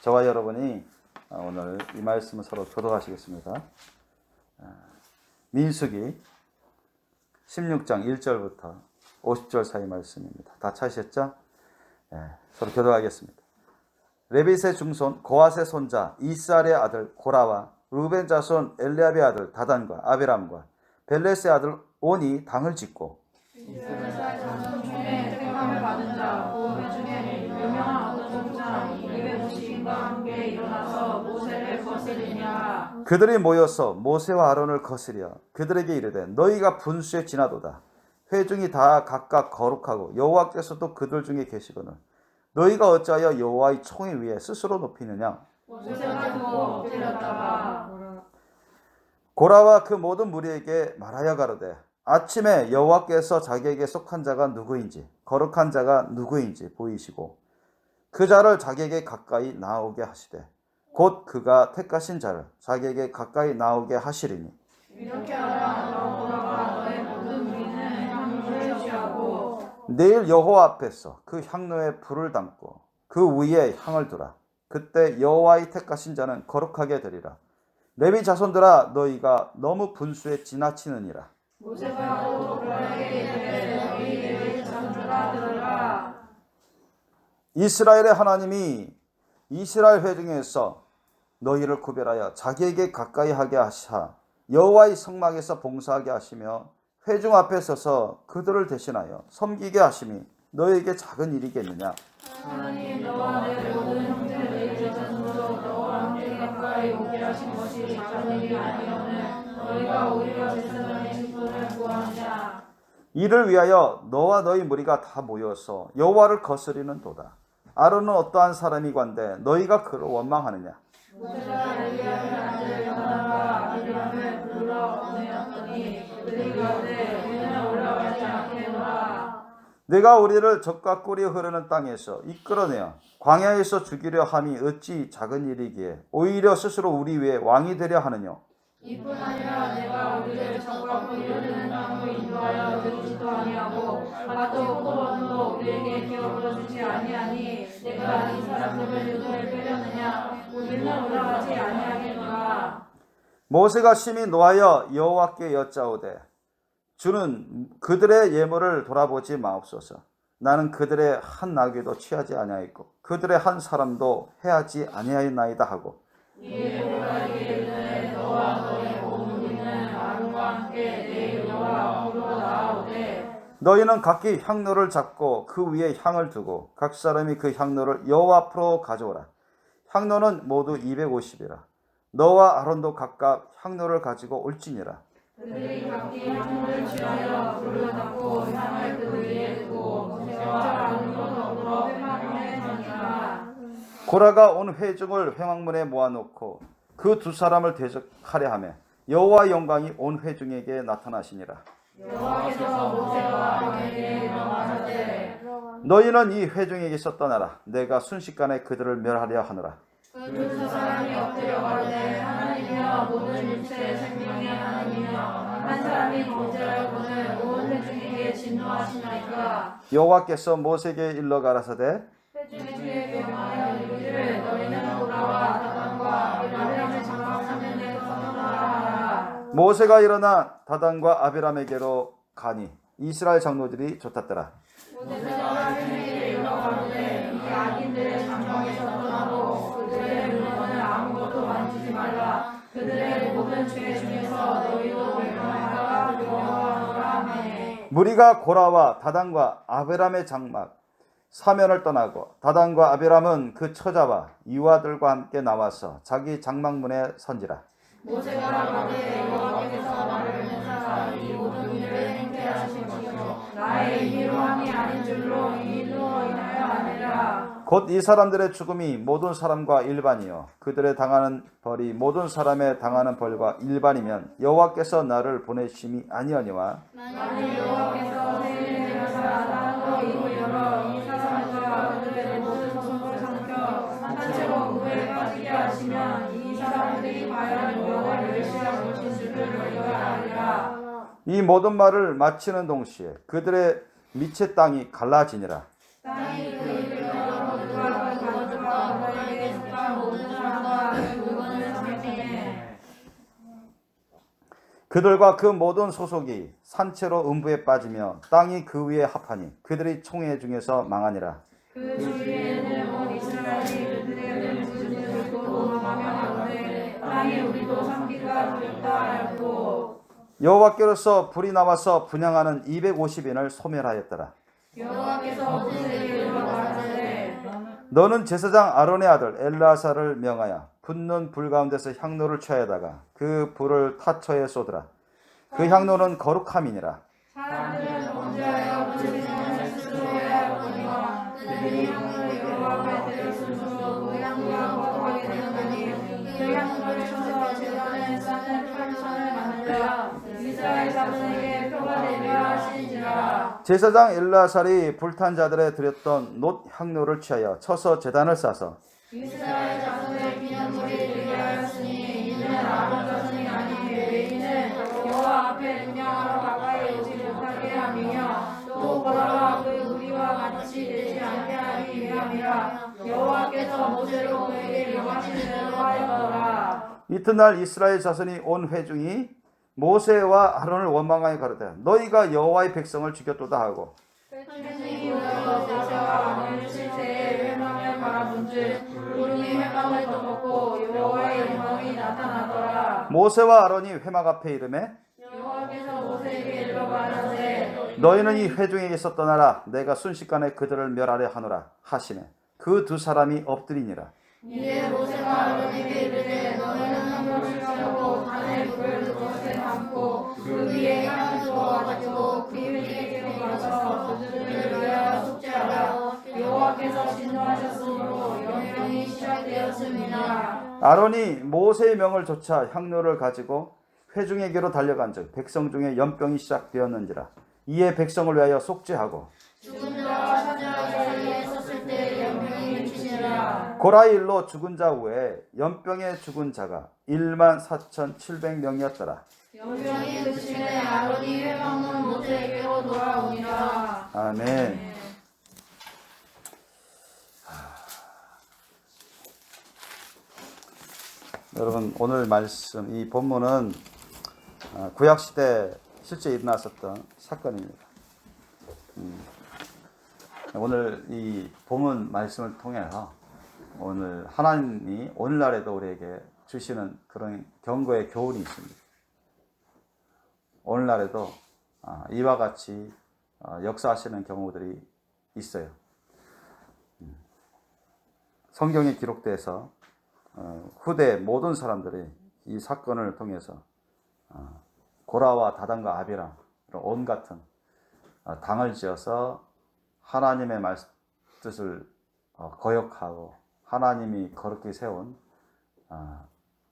저와 여러분이 오늘 이 말씀을 서로 교독하시겠습니다. 민수기 16장 1절부터 50절 사이 말씀입니다. 다 찾으셨죠? 서로 교독하겠습니다. 레빗의 중손 고앗의 손자 이스알의 아들 고라와 루벤 자손 엘리압의 아들 다단과 아비람과 벨렛의 아들 온이 당을 짓고 이스라엘 자손 중에 택함을 받은 자 그 중에 유명한 어떤 사람 250인과 함께 일어나서 모세를 거스리냐. 그들이 모여서 모세와 아론을 거스려 그들에게 이르되 너희가 분수에 지나도다. 회중이 다 각각 거룩하고 여호와께서도 그들 중에 계시거늘 너희가 어찌하여 여호와의 총에 위에 스스로 높이느냐. 모세가 두고 엎드렸다가 고라와 그 모든 무리에게 말하여 가로되 아침에 여호와께서 자기에게 속한 자가 누구인지 거룩한 자가 누구인지 보이시고 그 자를 자기에게 가까이 나오게 하시되 곧 그가 택하신 자를 자기에게 가까이 나오게 하시리니 이렇게 하라. 너 고라와 너의 모든 무리는 향로를 취하고 내일 여호와 앞에서 그 향로에 불을 담고 그 위에 향을 두라. 그때 여호와의 택하신 자는 거룩하게 되리라. 레위 자손들아 너희가 너무 분수에 지나치느니라. 모세가 또 고라에게 이르되 너희 레위 자손들아 들으라. 이스라엘의 하나님이 이스라엘 회중에서 너희를 구별하여 자기에게 가까이 하게 하사 여호와의 성막에서 봉사하게 하시며 회중 앞에 서서 그들을 대신하여 섬기게 하심이 너희에게 작은 일이겠느냐. 하나님 너와 내 모든 형제들의 제자손으로 너와 함께 가까이 오게 하신 것이 작은 일이 아니오는 너희가 오히려 제사장의 직분을 구하느냐. 이를 위하여 너와 너희 무리가 다 모여서 여호와를 거스리는 도다. 아론은 어떠한 사람이관데 너희가 그를 원망하느냐. 모세가 엘리야의 아들 요나단과 아비람을 불러 보내었더니 그들이 가되 우리는 올라가지 않겠노라. 내가 우리를 적과 꿀이 흐르는 땅에서 이끌어내어 광야에서 죽이려 함이 어찌 작은 일이기에 오히려 스스로 우리 위에 왕이 되려 하느냐. 이뿐 아니라 내가 우리를 적과 꿀이 흐르는 땅으로 인도하여 듣지도 아니하고 밭도 포도원도 우리에게 기업으로 주지 아니하니 내가 이 사람들을 눈을 빼려느냐. 우리는 올라가지 아니하겠노라. 모세가 심히 노하여 여호와께 여짜오되 주는 그들의 예물을 돌아보지 마옵소서. 나는 그들의 한 나귀도 취하지 아니하였고 그들의 한 사람도 해하지 아니하였나이다 하고 이에 고라에게 이르되 너와 너의 온 무리는 아론과 함께 내일 여호와 앞으로 나아오되 너희는 각기 향로를 잡고 그 위에 향을 두고 각 사람이 그 향로를 여호와 앞으로 가져오라. 향로는 모두 250이라. 너와 아론도 각각 향로를 가지고 올지니라. 그들이 각기 향로를 취하여 불을 닫고 향을 그 위에 두고 모세와 아론도 더불어 회막문에 서니라. 고라가 온 회중을 회막문에 모아놓고 그 두 사람을 대적하려 하며 여호와의 영광이 온 회중에게 나타나시니라. 여호와께서 모세와 아론에게 명하시되 너희는 이 회중에게서 떠나라. 내가 순식간에 그들을 멸하려 하노라. 그 두 사람이 엎드려 가로되 하나님이여 모든 육체의 생명의 하나님이여 한 사람이 범죄하여거늘 온 회중에게 진노하시나이까. 여호와께서 모세에게 일러 가라사대 회중에게 명하여 이르기를 너희는 고라와 다단과 아비람의 장막 3년에 선언하라 하라. 모세가 일어나 다단과 아비람에게로 가니 이스라엘 장로들이 쫓았더라. 모세가 회중에게 일러 가로되 이 악인들의 장막에서 떠나고 그들의 물건을 아무것도 만지지 말라. 그들의 모든 죄 중에서 너희도 멸망하라 두려워하노라 하매 무리가 고라와 다단과 아비람의 장막 사면을 떠나고 다단과 아비람은 그 처자와 이와들과 함께 나와서 자기 장막문에 선지라. 모세가 가로되 여호와께서 나를 보내사 이 모든 일을 행케 하신 것이요 나의 힘으로 함이 아닌 줄로 이 일로 인하여 아니라. 곧 이 사람들의 죽음이 모든 사람과 일반이요 그들의 당하는 벌이 모든 사람의 당하는 벌과 일반이면 여호와께서 나를 보내심이 아니하니와 만일 여호와께서 세를 내려서 땅으로 이로 열어 이 사람들과 그들의 모든 소속을 삼켜 한 채로 물에 빠지게 하시면 이 사람들이 과연 여호와를 멸시할 것인 줄을 너희가 알리라. 이 모든 말을 마치는 동시에 그들의 밑의 땅이 갈라지니라. 땅이 그 일을 들어 그들과 그 가족과 그들에게 속한 그들과 그 모든 소속이 산채로 음부에 빠지며 땅이 그 위에 합하니 그들이 총회 중에서 망하니라. 그 주위에는 온 이스라엘이 그들의 부르짖음을 듣고 도망하며 가로되 땅이 우리도 삼키가 두렵다 하였고 여호와께로서 불이 나와서 분향하는 250인을 소멸하였더라. 여호와께서 모세에게 이르러 가라사대 너는 제사장 아론의 아들 엘르아사를 명하여 붙는 불 가운데서 향로를 취하여다가 그 불을 타처에 쏟으라. 그 향로는 거룩함이니라. 사람들은 범죄하여 그 생명을 스스로 해하였거니와 그들이 향로를 여호와 앞에 드렸으므로 그 향로가 거룩하게 되었나니 그 향로를 쳐서 제단에 쌓는 팔천을 만들라. 이스라엘 자손에게 표가 되려 하시니라. 제사장 엘르아살이 불탄 자들에 드렸던 놋 향로를 취하여 쳐서 제단을 싸서 이스라엘 자손의 기념물이 되게 하였으니 이는 아론 자손이 아닌 외인은 여호와 앞에 분향하러 가까이 오지 못하게 하며 또 보라와 그 무리와 같이 되지 않게 하기 위함이라. 여호와께서 모세로 그에게 명하신 대로 하였더라. 이튿날 이스라엘 자손이 온 회중이 모세와 아론을 원망하여 가로되 너희가 여호와의 백성을 죽였도다 하고 회중이 모여 모세와 아론을 칠 때에 회망을 바라본즉 구름이 회망을 덮었고 여호와의 영광이 나타나더라. 모세와 아론이 회막 앞에 이르매 여호와께서 모세에게 이르러 가라사대 너희는 이 회중에게서 떠나라 내가 순식간에 그들을 멸하려 하노라 하시매 그 두 사람이 엎드리니라. 이에 모세가 아론에게 이르되 너희는 향로를 취하고 단에 불을 그것에 담고 그 위에 향을 두어가지고 그 회중에게로 가서 그들을 위하여 속죄하라. 여호와께서 진노하셨으므로 영병이 시작되었습니다. 아론이 모세의 명을 조차 향로를 가지고 회중에게로 달려간즉 백성 중에 연병이 시작되었는지라. 이에 백성을 위하여 속죄하고 죽은 자와 사자 사이에 섰을 때 연병이 미치니라. 고라일로 죽은 자 후에 연병에 죽은 자가 14,700명이었더라. 연병이 그치매 아론이 회망문 모세에게로 돌아오니라. 아멘. 여러분 오늘 말씀 이 본문은 구약 시대 실제 일어났었던 사건입니다. 오늘 이 본문 말씀을 통해서 오늘 하나님이 오늘날에도 우리에게 주시는 그런 경고의 교훈이 있습니다. 오늘날에도 이와 같이 역사하시는 경우들이 있어요. 성경에 기록돼서 후대 모든 사람들이 이 사건을 통해서 고라와 다단과 아비람 온 같은 당을 지어서 하나님의 뜻을 거역하고 하나님이 거룩히 세운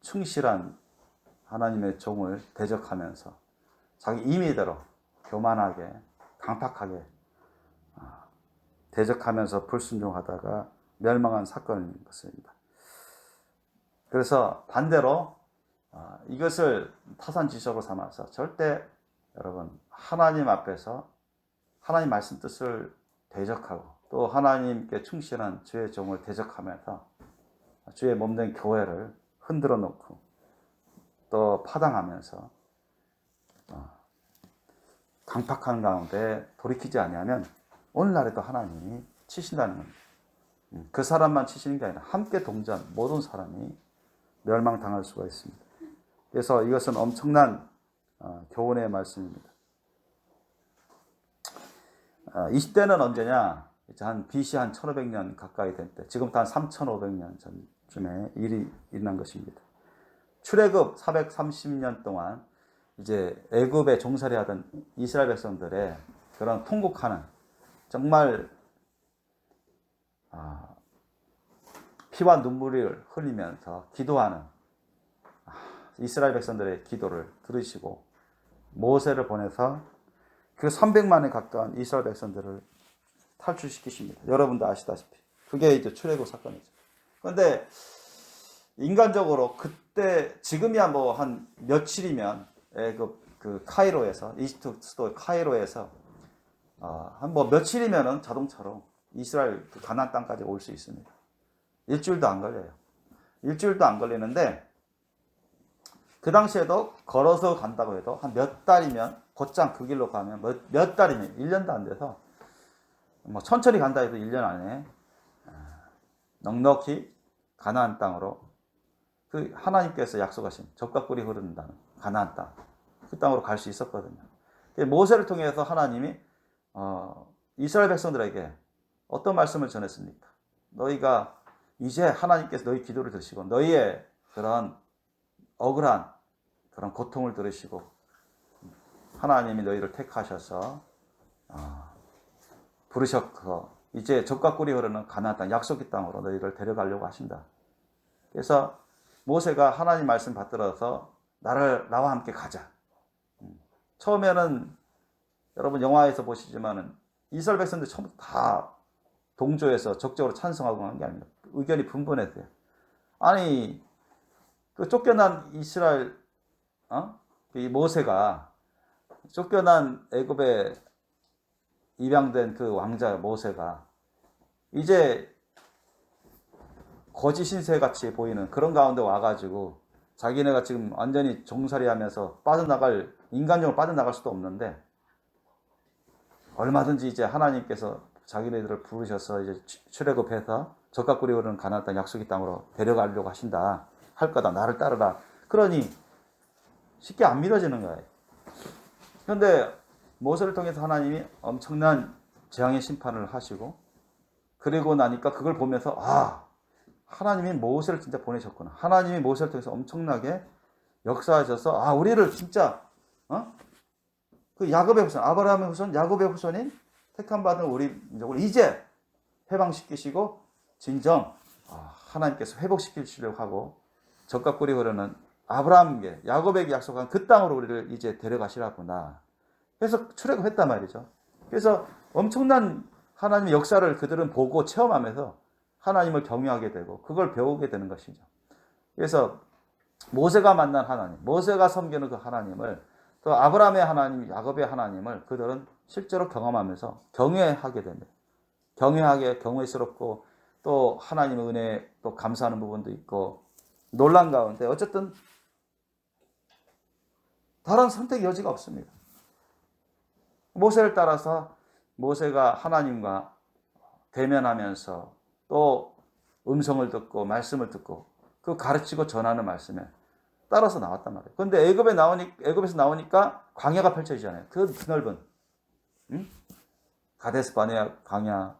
충실한 하나님의 종을 대적하면서 자기 임의대로 교만하게 강팍하게 대적하면서 불순종하다가 멸망한 사건인 것입니다. 그래서 반대로 이것을 타산지석으로 삼아서 절대 여러분 하나님 앞에서 하나님 말씀 뜻을 대적하고 또 하나님께 충실한 주의 종을 대적하면서 주의 몸된 교회를 흔들어 놓고 또 파당하면서 강팍한 가운데 돌이키지 아니하면 오늘날에도 하나님이 치신다는 겁니다. 그 사람만 치시는 게 아니라 함께 동전 모든 사람이 멸망당할 수가 있습니다. 그래서 이것은 엄청난 교훈의 말씀입니다. 이 시대는 언제냐? 이제 한 BC 한 1500년 가까이 된 때, 지금부터 한 3500년 전쯤에 일이 일어난 것입니다. 출애굽 430년 동안 이제 애굽에 종살이 하던 이스라엘 백성들의 그런 통곡하는 정말 피와 눈물을 흘리면서 기도하는 이스라엘 백성들의 기도를 들으시고 모세를 보내서 그 300만에 가까운 이스라엘 백성들을 탈출시키십니다. 여러분도 아시다시피 그게 이제 출애굽 사건이죠. 그런데 인간적으로 그때 지금이야 뭐 한 며칠이면 그 카이로에서 이집트 수도 카이로에서 한 뭐 며칠이면은 자동차로 이스라엘 그 가나안 땅까지 올 수 있습니다. 일주일도 안 걸려요. 일주일도 안 걸리는데 그 당시에도 걸어서 간다고 해도 한 몇 달이면, 곧장 그 길로 가면 몇 달이면 1년도 안 돼서, 뭐 천천히 간다 해도 1년 안에 넉넉히 가나안 땅으로, 그 하나님께서 약속하신 젖과 꿀이 흐르는 땅, 가나안 땅, 그 땅으로 갈 수 있었거든요. 모세를 통해서 하나님이 이스라엘 백성들에게 어떤 말씀을 전했습니까? 너희가 이제 하나님께서 너희 기도를 들으시고 너희의 그런 억울한 그런 고통을 들으시고 하나님이 너희를 택하셔서 부르셨고 이제 젖과 꿀이 흐르는 가나안 땅, 약속의 땅으로 너희를 데려가려고 하신다. 그래서 모세가 하나님 말씀 받들어서 나와 함께 가자. 처음에는 여러분 영화에서 보시지만은 이스라엘 백성들 처음부터 다 동조해서 적극적으로 찬성하고 한 게 아닙니다. 의견이 분분했어요. 아니 그 쫓겨난 이스라엘 이 모세가 쫓겨난 애굽에 입양된 그 왕자 모세가 이제 거짓 신세 같이 보이는 그런 가운데 와가지고 자기네가 지금 완전히 종살이하면서 인간적으로 빠져나갈 수도 없는데 얼마든지 이제 하나님께서 자기네들을 부르셔서 이제 출애굽해서 젖과 꿀이 흐르는 가나안 땅 약속의 땅으로 데려가려고 하신다. 할 거다. 나를 따르라. 그러니 쉽게 안 믿어지는 거예요. 그런데 모세를 통해서 하나님이 엄청난 재앙의 심판을 하시고 그리고 나니까 그걸 보면서 하나님이 모세를 진짜 보내셨구나. 하나님이 모세를 통해서 엄청나게 역사하셔서 우리를 진짜 그 야곱의 후손, 아브라함의 후손, 야곱의 후손인 택함받은 우리 민족을 이제 해방시키시고 진정 하나님께서 회복시키시려고 하고 젖과 꿀이 흐르는 아브라함에게 야곱에게 약속한 그 땅으로 우리를 이제 데려가시라구나. 그래서 출애굽했단 말이죠. 그래서 엄청난 하나님의 역사를 그들은 보고 체험하면서 하나님을 경외하게 되고 그걸 배우게 되는 것이죠. 그래서 모세가 만난 하나님, 모세가 섬기는 그 하나님을 또 아브라함의 하나님, 야곱의 하나님을 그들은 실제로 경험하면서 경외하게 됩니다. 경외스럽고 또 하나님의 은혜에 또 감사하는 부분도 있고 논란 가운데 어쨌든 다른 선택 여지가 없습니다. 모세를 따라서 모세가 하나님과 대면하면서 또 음성을 듣고 말씀을 듣고 그 가르치고 전하는 말씀에 따라서 나왔단 말이에요. 그런데 애굽에서 나오니까 광야가 펼쳐지잖아요. 그 넓은 가데스 바네아 광야,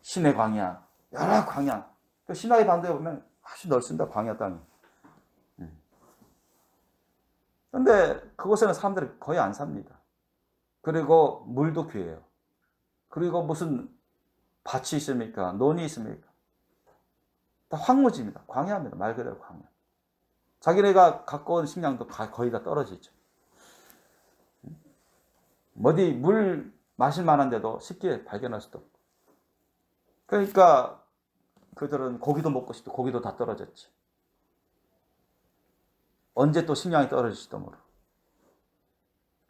시내 광야, 여러 광야. 그 시나이 반도에 보면 아주 넓습니다. 광야 땅이. 그런데 그곳에는 사람들이 거의 안 삽니다. 그리고 물도 귀해요. 그리고 무슨 밭이 있습니까? 논이 있습니까? 다 황무지입니다. 광야입니다. 말 그대로 광야. 자기네가 갖고 온 식량도 거의 다 떨어지죠. 어디 물 마실 만한데도 쉽게 발견할 수도 없고. 그러니까 그들은 고기도 먹고 싶고 고기도 다 떨어졌지. 언제 또 식량이 떨어질지도 모르고.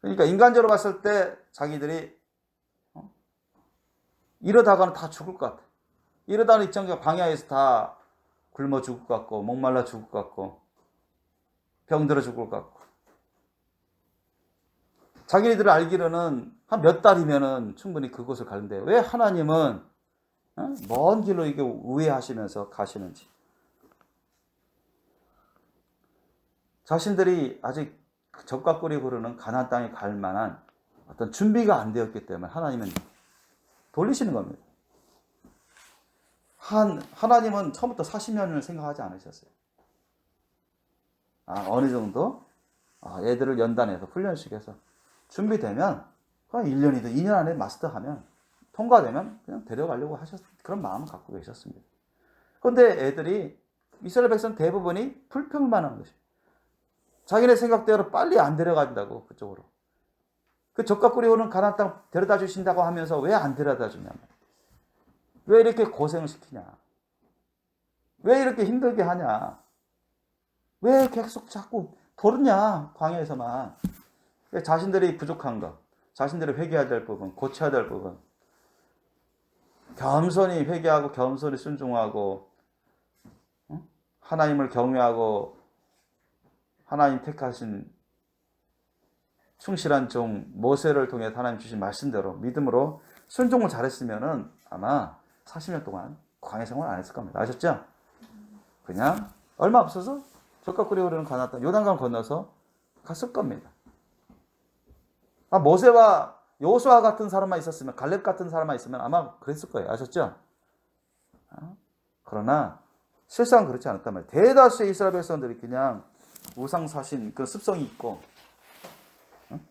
그러니까 인간적으로 봤을 때 자기들이 이러다가는 다 죽을 것 같아. 이러다는 입장에서 광야에서 다 굶어 죽을 것 같고 목말라 죽을 것 같고 병들어 죽을 것 같고 자기네들을 알기로는 한 몇 달이면은 충분히 그곳을 가는데 왜 하나님은 먼 길로 이게 우회하시면서 가시는지 자신들이 아직 젖과 꿀이 흐르는 가나안 땅에 갈 만한 어떤 준비가 안 되었기 때문에 하나님은 돌리시는 겁니다. 하나님은 처음부터 40년을 생각하지 않으셨어요. 어느 정도 애들을 연단해서 훈련시켜서 준비되면 1년이든 2년 안에 마스터하면 통과되면 그냥 데려가려고 그런 마음을 갖고 계셨습니다. 그런데 애들이 이스라엘 백성 대부분이 불평만 한 것입니다. 자기네 생각대로 빨리 안 데려간다고 그쪽으로. 그 젖과 꿀이 흐르는 가나안 땅 데려다 주신다고 하면서 왜 안 데려다 주냐면 왜 이렇게 고생을 시키냐? 왜 이렇게 힘들게 하냐? 왜 계속 자꾸 도르냐? 광야에서만. 자신들이 부족한 것, 자신들이 회개해야 될 부분, 고쳐야 될 부분. 겸손히 회개하고 겸손히 순종하고 하나님을 경외하고 하나님 택하신 충실한 종 모세를 통해 하나님 주신 말씀대로 믿음으로 순종을 잘했으면은 아마 40년 동안 광야 생활 안 했을 겁니다. 아셨죠? 그냥 얼마 없어서 젖과 꿀이 흐르는 가나안 땅 요단강 건너서 갔을 겁니다. 모세와 여호수아 같은 사람만 있었으면, 갈렙 같은 사람만 있으면 아마 그랬을 거예요. 아셨죠? 그러나 실상 그렇지 않았단 말이에요. 대다수의 이스라엘 백성들이 그냥 우상 사신 그 습성이 있고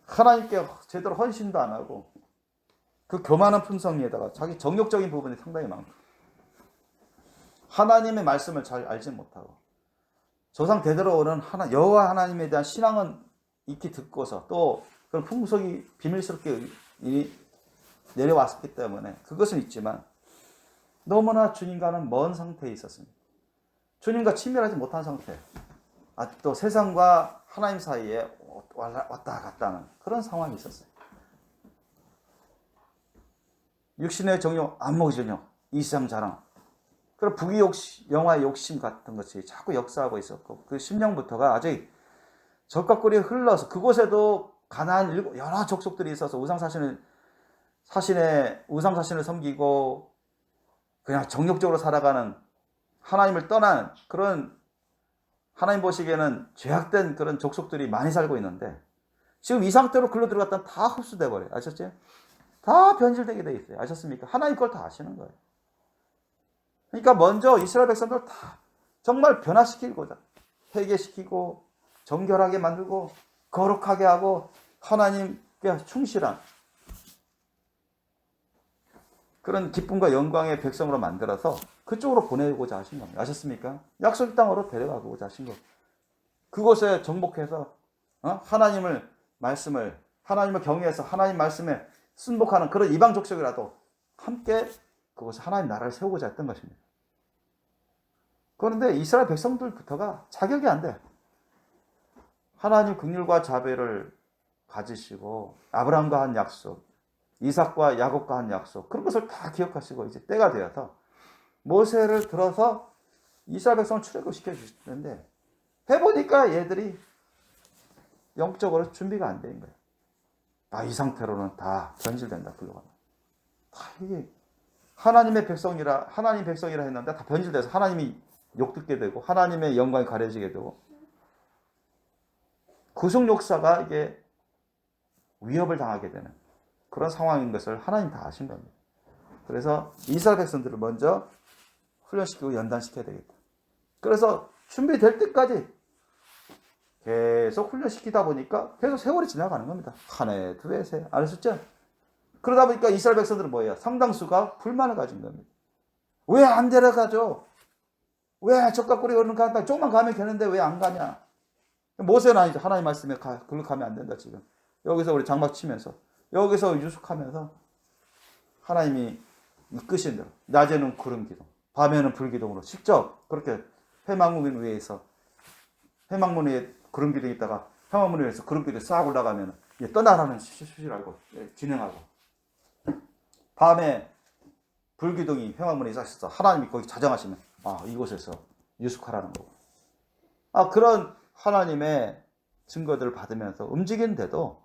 하나님께 제대로 헌신도 안 하고 그 교만한 품성에다가 자기 정욕적인 부분이 상당히 많고 하나님의 말씀을 잘 알지 못하고 조상 대대로 오는 여호와 하나님에 대한 신앙은 익히 듣고서 또 그런 풍속이 비밀스럽게 내려왔기 때문에 그것은 있지만 너무나 주님과는 먼 상태에 있었습니다. 주님과 친밀하지 못한 상태. 또 세상과 하나님 사이에 왔다 갔다 하는 그런 상황이 있었어요. 육신의 정욕, 안목의 정욕, 이상 자랑, 그리고 부귀 욕심, 영화의 욕심 같은 것이 자꾸 역사하고 있었고 그 심령부터가 아직 젖과 꿀이 흘러서 그곳에도 가나안 여러 족속들이 있어서 우상사신을 섬기고 그냥 정욕적으로 살아가는 하나님을 떠난 그런 하나님 보시기에는 죄악된 그런 족속들이 많이 살고 있는데 지금 이 상태로 글로 들어갔다면 다 흡수돼 버려요. 아셨죠? 다 변질되게 돼 있어요. 아셨습니까? 하나님 걸 다 아시는 거예요. 그러니까 먼저 이스라엘 백성들 다 정말 변화시키고자 회개시키고 정결하게 만들고 거룩하게 하고 하나님께 충실한 그런 기쁨과 영광의 백성으로 만들어서 그쪽으로 보내고자 하신 겁니다. 아셨습니까? 약속 땅으로 데려가고자 하신 것. 그곳에 정복해서 하나님을 경외해서 하나님 말씀에 순복하는 그런 이방 족속이라도 함께 그곳에 하나님 나라를 세우고자 했던 것입니다. 그런데 이스라엘 백성들부터가 자격이 안 돼. 하나님 긍휼과 자비를 가지시고 아브라함과 한 약속, 이삭과 야곱과 한 약속, 그런 것을 다 기억하시고 이제 때가 되어서 모세를 들어서 이스라엘 백성을 출애굽시켜 주시는데 해보니까 얘들이 영적으로 준비가 안 된 거예요. 이 상태로는 다 변질된다. 다 이게 하나님 백성이라 했는데 다 변질돼서 하나님이 욕듣게 되고 하나님의 영광이 가려지게 되고 구속 역사가 이게 위협을 당하게 되는 그런 상황인 것을 하나님 다 아신 겁니다. 그래서 이스라엘 백성들을 먼저 훈련시키고 연단시켜야 되겠다. 그래서 준비될 때까지 계속 훈련시키다 보니까 계속 세월이 지나가는 겁니다. 한 해, 두 해, 세 해. 아셨죠? 그러다 보니까 이스라엘 백성들은 뭐예요? 상당수가 불만을 가진 겁니다. 왜 안 데려가죠? 왜 젖과 꿀이 흐르는 가나안 땅 조금만 가면 되는데 왜 안 가냐? 모세는 아니죠. 하나님 말씀에 글로 가면 안 된다 지금. 여기서 우리 장막 치면서 여기서 유숙하면서 하나님이 이끄신 대로 낮에는 구름 기둥, 밤에는 불 기둥으로 직접 그렇게 회막문 위에서 회막문 위에 구름 기둥이 있다가 회막문 위에서 구름 기둥이 싹 올라가면 떠나라는 수시를 알고 진행하고 밤에 불 기둥이 회막문에 있어서 하나님이 거기 자정하시면 이곳에서 유숙하라는 거고 그런 하나님의 증거들을 받으면서 움직이는데도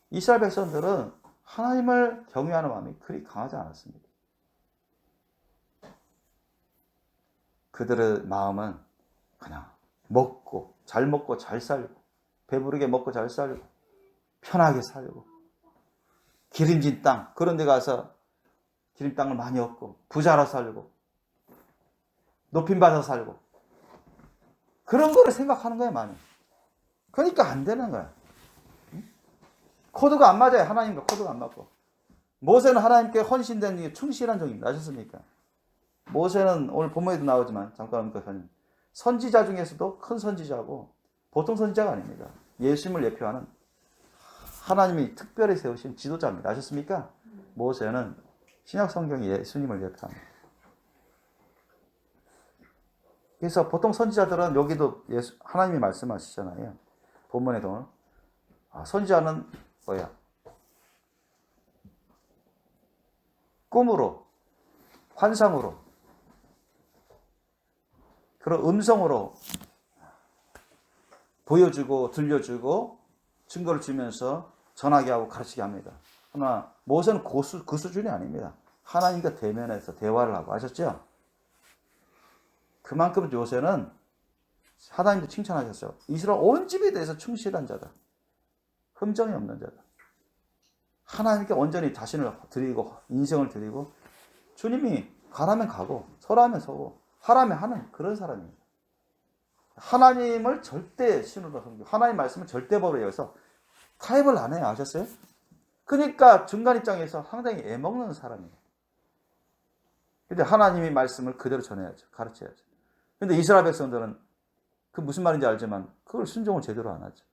이스라엘 백성들은 하나님을 경외하는 마음이 그리 강하지 않았습니다. 그들의 마음은 그냥 먹고 잘 살고 배부르게 먹고 잘 살고 편하게 살고 기름진 땅 그런 데 가서 기름 땅을 많이 얻고 부자로 살고 높임받아 살고 그런 거를 생각하는 거예요 많이. 그러니까 안 되는 거야. 코드가 안 맞아요. 하나님과 코드가 안 맞고. 모세는 하나님께 헌신된 충실한 종입니다. 아셨습니까? 모세는 오늘 본문에도 나오지만 잠깐 선지자 중에서도 큰 선지자고 보통 선지자가 아닙니다. 예수님을 예표하는 하나님이 특별히 세우신 지도자입니다. 아셨습니까? 모세는 신약 성경이 예수님을 예표합니다. 그래서 보통 선지자들은 여기도 하나님이 말씀하시잖아요. 본문에도 선지자는 뭐야? 꿈으로, 환상으로 그런 음성으로 보여주고 들려주고 증거를 주면서 전하게 하고 가르치게 합니다. 그러나 모세는 그 수준이 아닙니다. 하나님과 대면해서 대화를 하고 아셨죠? 그만큼 요새는 하나님도 칭찬하셨어요. 이스라엘 온 집에 대해서 충실한 자다. 흠정이 없는 자다. 하나님께 온전히 자신을 드리고 인생을 드리고 주님이 가라면 가고 서라면 서고 하라면 하는 그런 사람입니다. 하나님을 절대 신으로 섬기고 하나님 말씀을 절대법으로 여기서 타협을 안 해요. 아셨어요? 그러니까 중간 입장에서 상당히 애먹는 사람이에요. 근데 하나님의 말씀을 그대로 전해야죠. 가르쳐야죠. 근데 이스라엘 백성들은 그 무슨 말인지 알지만 그걸 순종을 제대로 안 하죠.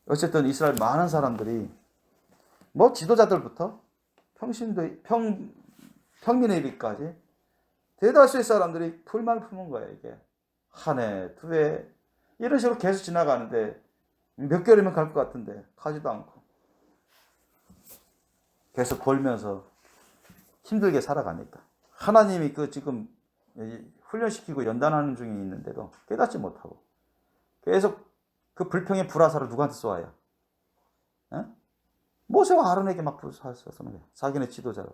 어쨌든 이스라엘 많은 사람들이 뭐 지도자들부터 평민의 일까지 대다수의 사람들이 불만을 품은 거예요. 이게 한 해, 두 해 이런 식으로 계속 지나가는데 몇 개월이면 갈 것 같은데 가지도 않고 계속 벌면서 힘들게 살아가니까 하나님이 그 지금 훈련시키고 연단하는 중에 있는데도 깨닫지 못하고 계속 그 불평의 불화살을 누구한테 쏘아요? 에? 모세와 아론에게 막 불화살을 쏘는 거예요. 자기네 지도자로.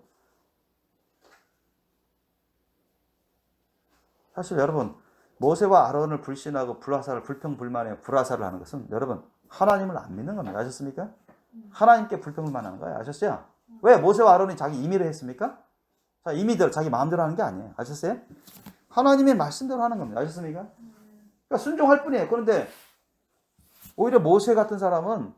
사실 여러분 모세와 아론을 불신하고 불평불만에 불화살을 하는 것은 여러분 하나님을 안 믿는 겁니다. 아셨습니까? 하나님께 불평불만하는 거예요. 아셨어요? 왜 모세와 아론이 자기 임의로 했습니까? 자, 임의대로 자기 마음대로 하는 게 아니에요. 아셨어요? 하나님의 말씀대로 하는 겁니다. 아셨습니까? 그러니까 순종할 뿐이에요. 그런데 오히려 모세 같은 사람은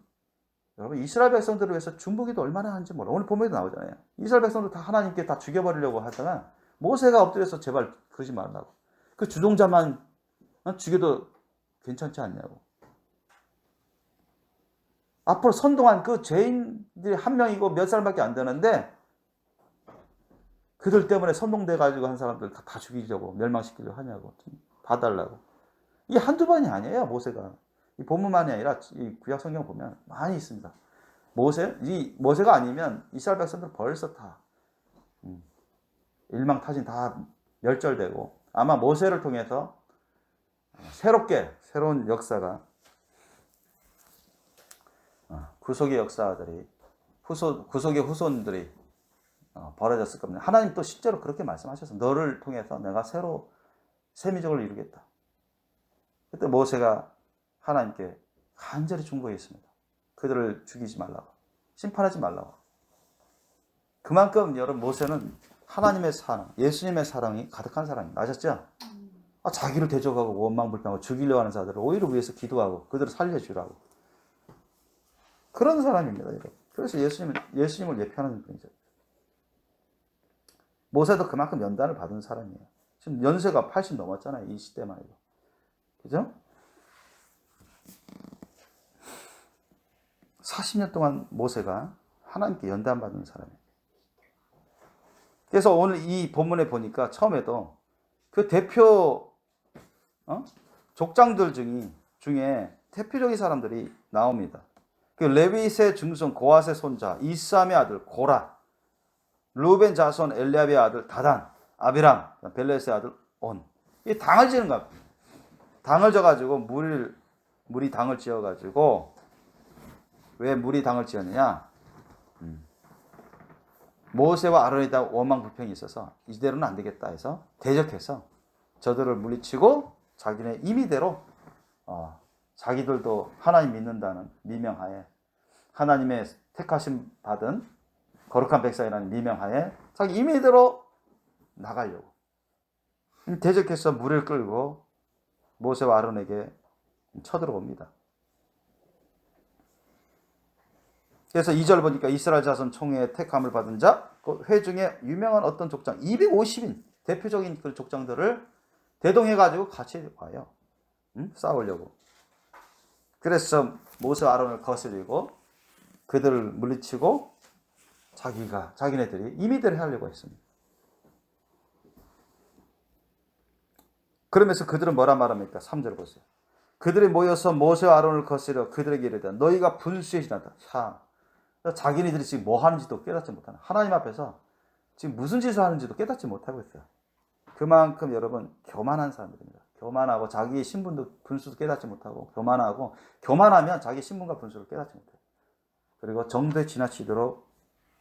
여러분 이스라엘 백성들을 위해서 중보기도 얼마나 하는지 몰라. 오늘 본문에도 나오잖아요. 이스라엘 백성들 다 하나님께 다 죽여버리려고 하다가 모세가 엎드려서 제발 그러지 말라고. 그 주동자만 죽여도 괜찮지 않냐고. 앞으로 선동한 그 죄인들이 한 명이고 몇 사람밖에 안 되는데 그들 때문에 선동돼가지고 한 사람들 다 죽이려고 멸망시키려고 하냐고. 봐달라고. 이게 한두 번이 아니에요. 모세가. 이 본문만이 아니라 이 구약 성경 보면 많이 있습니다. 모세가 아니면 이스라엘 백성들 벌써 다 일망타진 다 멸절되고 아마 모세를 통해서 새로운 역사가 구속의 역사들이 구속의 후손들이 벌어졌을 겁니다. 하나님 또 실제로 그렇게 말씀하셔서 너를 통해서 내가 새 민족을 이루겠다. 그때 모세가 하나님께 간절히 중보했습니다. 그들을 죽이지 말라고. 심판하지 말라고. 그만큼 여러분 모세는 하나님의 사랑, 예수님의 사랑이 가득한 사람입니다. 아셨죠? 자기를 대적하고 원망불평하고 죽이려고 하는 자들을 오히려 위해서 기도하고 그들을 살려주라고. 그런 사람입니다. 여러분. 그래서 예수님을 예표하는 분이죠. 모세도 그만큼 연단을 받은 사람이에요. 지금 연세가 80 넘었잖아요. 이 시대만 해도. 그죠? 40년 동안 모세가 하나님께 연단받은 사람이에요. 그래서 오늘 이 본문에 보니까 처음에도 그 대표 족장들 중에 대표적인 사람들이 나옵니다. 그 레위세 증손 고핫의 손자 이스함의 아들 고라, 루벤 자손 엘리압의 아들 다단, 아비람, 벨레스의 아들 온. 이 당을 지는 겁니다. 당을 져가지고 물이 당을 지어가지고 왜 물이 당을 지었느냐? 모세와 아론에 대한 원망불평이 있어서 이대로는 안 되겠다 해서 대적해서 저들을 물리치고 자기네 임의대로 자기들도 하나님 믿는다는 미명하에 하나님의 택하심 받은 거룩한 백성이라는 미명하에 자기 임의대로 나가려고 대적해서 물을 끌고 모세와 아론에게 쳐들어옵니다. 그래서 2절 보니까 이스라엘 자손 총회의 택함을 받은 자, 그 회중에 유명한 어떤 족장, 250인 대표적인 그 족장들을 대동해가지고 같이 와요. 싸우려고. 그래서 모세와 아론을 거스리고 그들을 물리치고 자기네들이 임의대로 하려고 했습니다. 그러면서 그들은 뭐라 말합니까? 3절 보세요. 그들이 모여서 모세와 아론을 거스려 그들에게 이르되 너희가 분수에 지났다. 자기네들이 지금 뭐 하는지도 깨닫지 못하는 하나님 앞에서 지금 무슨 짓을 하는지도 깨닫지 못하고 있어요. 그만큼 여러분 교만한 사람들입니다. 교만하고 자기의 신분도 분수도 깨닫지 못하고 교만하고 교만하면 자기 신분과 분수를 깨닫지 못해요. 그리고 정도에 지나치도록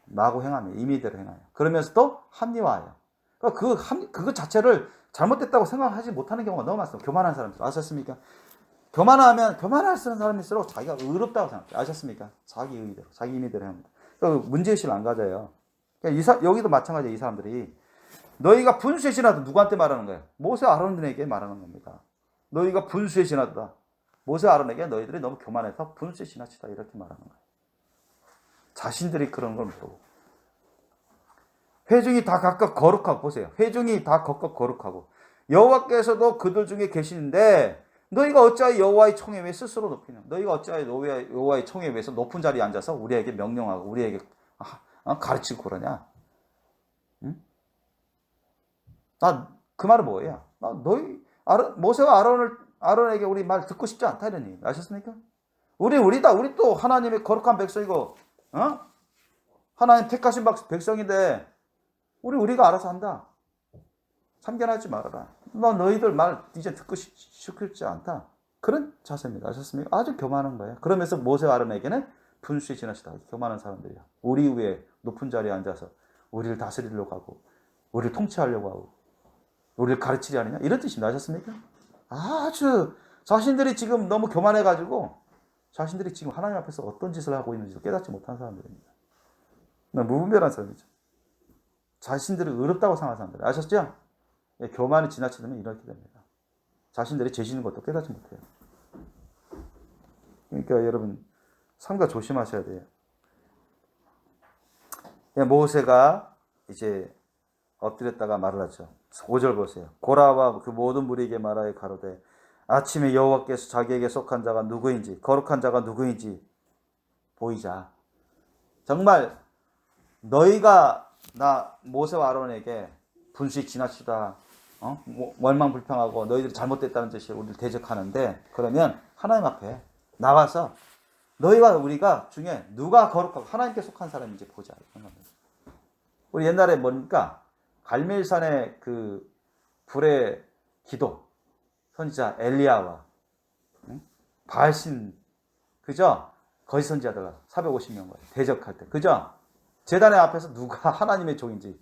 마구 행하며 임의대로 행하여 그러면서 또 합리화해요. 그러니까 그거 자체를 잘못됐다고 생각하지 못하는 경우가 너무 많습니다. 교만한 사람들 아셨습니까? 교만할 수 있는 사람일수록 자기가 의롭다고 생각해요. 아셨습니까? 자기 의의대로 자기 임의대로 합니다. 그러니까 문제의식을 안 가져요. 그러니까 여기도 마찬가지예요. 이 사람들이 너희가 분수에 지나도 누구한테 말하는 거예요? 모세 아론에게 말하는 겁니다. 너희가 분수에 지나다 모세 아론에게 너희들이 너무 교만해서 분수에 지나치다 이렇게 말하는 거예요. 자신들이 그런 걸 모르고 회중이 다 각각 거룩하고 보세요. 회중이 다 각각 거룩하고 여호와께서도 그들 중에 계시는데 너희가 어찌하여 여호와의 총에 위에 스스로 높이냐? 너희가 어찌하여 여호와의 총에 위에서 높은 자리에 앉아서 우리에게 명령하고 우리에게 가르치고 그러냐? 응? 나 그 말은 뭐예요? 모세와 아론에게 우리 말 듣고 싶지 않다 이런 얘기 아셨습니까? 우리 또 하나님의 거룩한 백성이고, 하나님 택하신 백성인데 우리가 알아서 한다. 참견하지 말아라. 너희들 말 이제 듣고 싶지 않다. 그런 자세입니다. 아셨습니까? 아주 교만한 거예요. 그러면서 모세와 아론에게는 분수에 지나치다. 교만한 사람들이야. 우리 위에 높은 자리에 앉아서 우리를 다스리려고 하고 우리를 통치하려고 하고 우리를 가르치려 하느냐? 이런 뜻입니다. 아셨습니까? 아주 자신들이 지금 너무 교만해가지고 자신들이 지금 하나님 앞에서 어떤 짓을 하고 있는지 깨닫지 못한 사람들입니다. 무분별한 사람이죠. 자신들을 의롭다고 생각하는 사람들. 아셨죠? 교만이 지나치면 이렇게 됩니다. 자신들이 죄지는 것도 깨닫지 못해요. 그러니까 여러분 삼가 조심하셔야 돼요. 모세가 이제 엎드렸다가 말을 하죠. 5절 보세요. 고라와 그 모든 무리에게 말하여 가로되 아침에 여호와께서 자기에게 속한 자가 누구인지 거룩한 자가 누구인지 보이자. 정말 너희가 나 모세와 아론에게 분수에 지나치다 원망불평하고 너희들이 잘못됐다는 뜻이 우리를 대적하는데 그러면 하나님 앞에 나와서 너희와 우리가 중에 누가 거룩하고 하나님께 속한 사람인지 보자. 우리 옛날에 뭡니까? 갈멜산의 그 불의 기도 선지자 엘리야와 바알신 그죠? 거짓 선지자들 450명과 대적할 때 그죠? 제단의 앞에서 누가 하나님의 종인지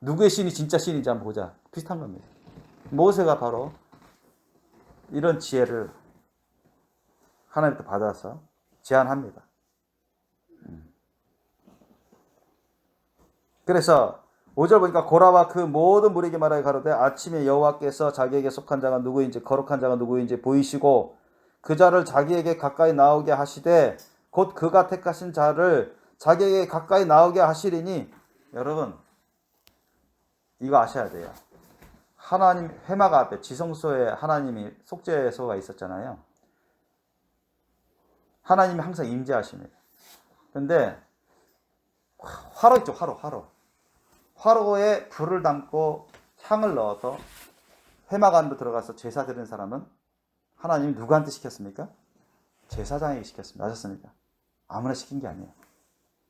누구의 신이 진짜 신인지 한번 보자. 비슷한 겁니다. 모세가 바로 이런 지혜를 하나님께 받아서 제안합니다. 그래서 5절 보니까 고라와 그 모든 무리에게 말하여 가로되 아침에 여호와께서 자기에게 속한 자가 누구인지 거룩한 자가 누구인지 보이시고 그 자를 자기에게 가까이 나오게 하시되 곧 그가 택하신 자를 자기에게 가까이 나오게 하시리니 여러분 이거 아셔야 돼요. 하나님 회막 앞에 지성소에 하나님이 속죄소가 있었잖아요. 하나님이 항상 임재하십니다. 그런데 화로 있죠. 화로. 화로에 불을 담고 향을 넣어서 회막 안으로 들어가서 제사 드리는 사람은 하나님이 누구한테 시켰습니까? 제사장에게 시켰습니다. 아셨습니까? 아무나 시킨 게 아니에요.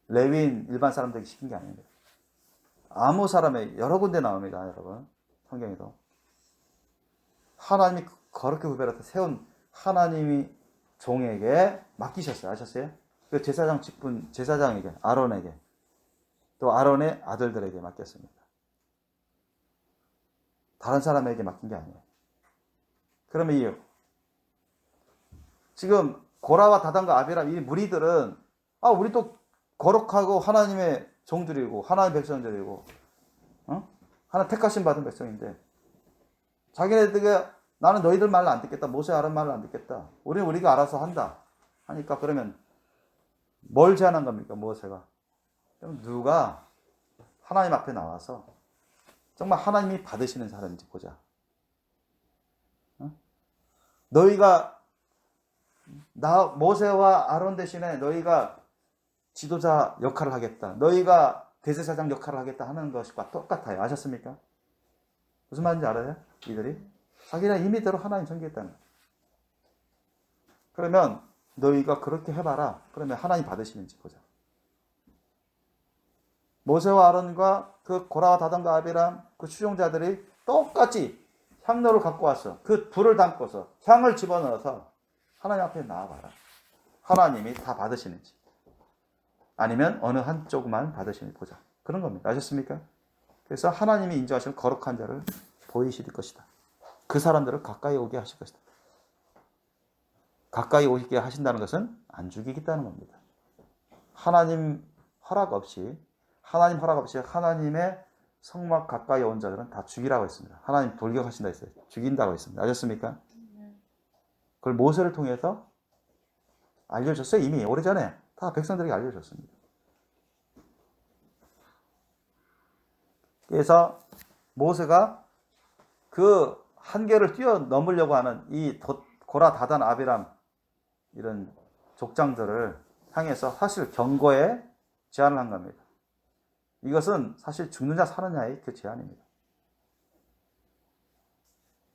레위인 일반 사람들에게 시킨 게 아닙니다. 아무 사람에 여러 군데 나옵니다. 여러분 성경에도 하나님이 거룩히 구별해서 세운 하나님이 종에게 맡기셨어요. 아셨어요? 그 제사장 직분 제사장에게 아론에게 또 아론의 아들들에게 맡겼습니다. 다른 사람에게 맡긴 게 아니에요. 그러면 이 지금 고라와 다단과 아비람 이 무리들은 우리 또 거룩하고 하나님의 종들이고 하나님의 백성들이고 하나 택하신 받은 백성인데 자기네들에게 나는 너희들 말을 안 듣겠다. 모세 아론 말을 안 듣겠다. 우리가 알아서 한다. 하니까 그러면 뭘 제안한 겁니까? 모세가. 그럼 누가 하나님 앞에 나와서 정말 하나님이 받으시는 사람인지 보자. 너희가 모세와 아론 대신에 너희가 지도자 역할을 하겠다. 너희가 대제사장 역할을 하겠다 하는 것과 똑같아요. 아셨습니까? 무슨 말인지 알아요? 이들이? 자기는 임의대로 하나님 섬기겠다는 거예요. 그러면 너희가 그렇게 해봐라. 그러면 하나님 받으시는지 보자. 모세와 아론과 그 고라와 다단과 아비람 그 추종자들이 똑같이 향로를 갖고 왔어. 그 불을 담고서 향을 집어넣어서 하나님 앞에 나와봐라. 하나님이 다 받으시는지 아니면 어느 한쪽만 받으시는지 보자. 그런 겁니다. 아셨습니까? 그래서 하나님이 인정하시는 거룩한 자를 보이실 것이다. 그 사람들을 가까이 오게 하실 것이다. 가까이 오게 하신다는 것은 안 죽이겠다는 겁니다. 하나님 허락 없이 하나님의 성막 가까이 온 자들은 다 죽이라고 했습니다. 하나님 돌격하신다 했어요. 죽인다고 했습니다. 아셨습니까? 그걸 모세를 통해서 알려줬어요. 이미 오래전에 다 백성들에게 알려줬습니다. 그래서 모세가 그 한계를 뛰어넘으려고 하는 이 고라, 다단, 아비람 이런 족장들을 향해서 사실 경고에 제안을 한 겁니다. 이것은 사실 죽느냐 사느냐의 그 제안입니다.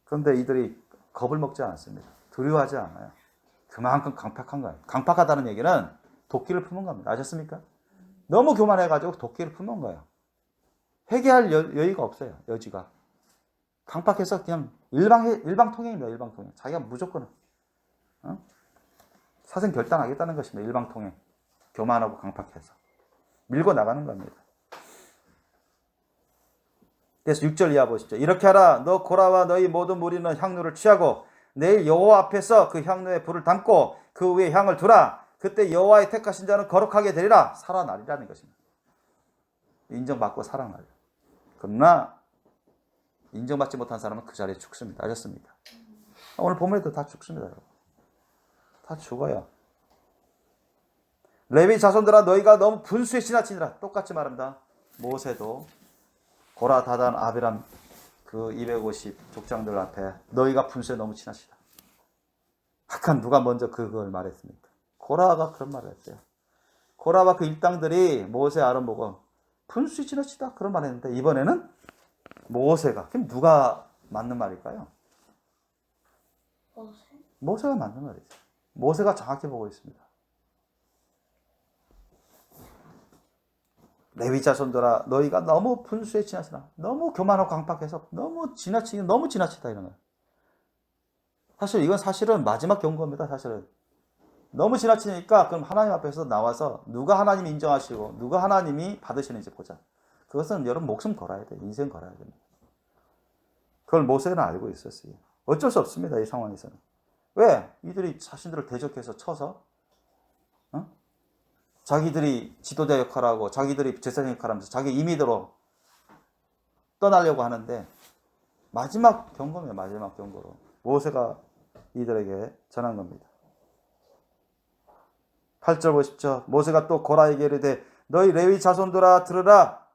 그런데 이들이 겁을 먹지 않았습니다. 두려워하지 않아요. 그만큼 강팍한 거예요. 강팍하다는 얘기는 도끼를 품은 겁니다. 아셨습니까? 너무 교만해가지고 도끼를 품은 거예요. 회개할 여유가 없어요. 여지가. 강팍해서 그냥 일방통행입니다. 일방통행. 자기가 무조건 사생 결단하겠다는 것입니다. 일방통행. 교만하고 강팍해서. 밀고 나가는 겁니다. 그래서 6절 이하 보십시오. 이렇게 하라. 너 고라와 너희 모든 무리는 향로를 취하고 내일 여호와 앞에서 그 향로에 불을 담고 그 위에 향을 두라. 그때 여호와의 택하신 자는 거룩하게 되리라. 살아나리라는 것입니다. 인정받고 살아나리. 그러나 인정받지 못한 사람은 그 자리에 죽습니다. 아셨습니까? 오늘 본문에도 다 죽습니다. 여러분. 다 죽어요. 레위 자손들아 너희가 너무 분수에 지나치니라. 똑같이 말합니다. 모세도 고라, 다단, 아비람 그 250 족장들 앞에 너희가 분수에 너무 지나치다. 학한 누가 먼저 그걸 말했습니까? 고라가 그런 말을 했어요. 고라와 그 일당들이 모세 아론 보고 분수에 지나치다 그런 말을 했는데 이번에는 모세가. 그럼 누가 맞는 말일까요? 모세가 맞는 말이죠. 모세가 정확히 보고 있습니다. 레위 자손들아 너희가 너무 분수에 지나치다. 너무 교만하고 강팍해서 너무 지나치다 이런 거예요. 사실 이건 사실은 마지막 경고입니다. 사실은 너무 지나치니까 그럼 하나님 앞에서 나와서 누가 하나님 인정하시고 누가 하나님이 받으시는지 보자. 그것은 여러분 목숨 걸어야 돼. 인생 걸어야 됩니다. 그걸 모세는 알고 있었어요. 어쩔 수 없습니다. 이 상황에서는. 왜? 이들이 자신들을 대적해서 쳐서 자기들이 지도자 역할하고 자기들이 제사장 역할하면서 자기 임의대로 떠나려고 하는데 마지막 경고입니다. 마지막 경고로 모세가 이들에게 전한 겁니다. 8절 보십시오. 모세가 또 고라에게 이르되 너희 레위 자손들아 들으라.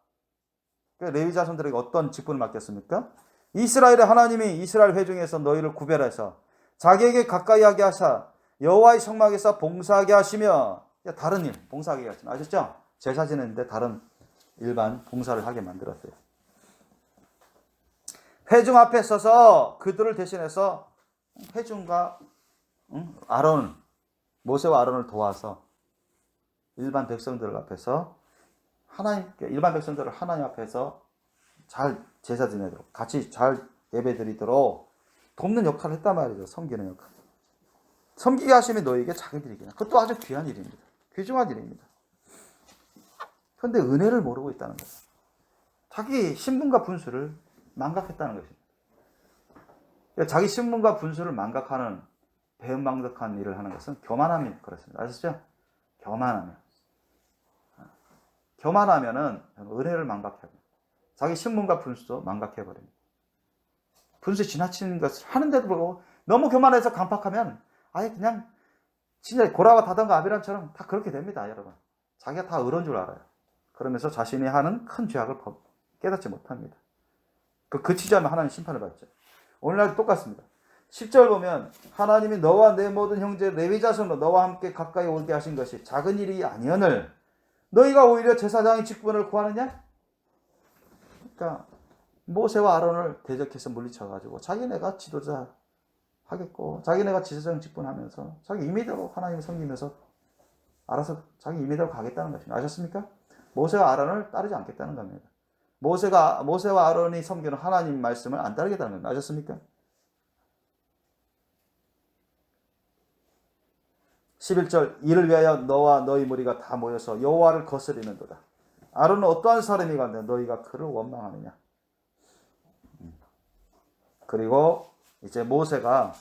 레위 자손들에게 어떤 직분을 맡겼습니까? 이스라엘의 하나님이 이스라엘 회중에서 너희를 구별해서 자기에게 가까이 하게 하사 여호와의 성막에서 봉사하게 하시며 다른 일 봉사하게 하시면 아셨죠? 제사 지내는데 다른 일반 봉사를 하게 만들었어요. 회중 앞에 서서 그들을 대신해서 회중과 아론 모세와 아론을 도와서 일반 백성들 앞에서 일반 백성들을 하나님 앞에서 잘 제사 지내도록 같이 잘 예배드리도록 돕는 역할을 했단 말이죠. 섬기는 역할. 섬기게 하시면 너에게 자기들에게 그것도 아주 귀한 일입니다. 귀중한 일입니다. 그런데 은혜를 모르고 있다는 거예요. 자기 신분과 분수를 망각했다는 것입니다. 자기 신분과 분수를 망각하는 배은망덕한 일을 하는 것은 교만함이 그렇습니다. 아시죠? 교만하면은 은혜를 망각해요. 자기 신분과 분수도 망각해버립니다. 분수에 지나치는 것을 하는데도 불구하고 너무 교만해서 강팍하면 아예 그냥 진짜 고라와 다단과 아비람처럼 다 그렇게 됩니다. 여러분. 자기가 다 의로운 줄 알아요. 그러면서 자신이 하는 큰 죄악을 깨닫지 못합니다. 그치지 않으면 하나님 심판을 받죠. 오늘날도 똑같습니다. 10절 보면 하나님이 너와 내 모든 형제 레위 자손으로 너와 함께 가까이 오게 하신 것이 작은 일이 아니언을 너희가 오히려 제사장의 직분을 구하느냐? 그러니까 모세와 아론을 대적해서 물리쳐가지고 자기네가 지도자 하겠고 자기네가 제사장 직분하면서 자기 임의대로 하나님을 섬기면서 알아서 자기 임의대로 가겠다는 것입니다. 아셨습니까? 모세와 아론을 따르지 않겠다는 겁니다. 모세와 아론이 섬기는 하나님 말씀을 안 따르겠다는 거 아셨습니까? 11절 이를 위하여 너와 너희 무리가 다 모여서 여호와를 거스리는도다. 아론은 어떠한 사람이 간데 너희가 그를 원망하느냐. 그리고 이제 모세가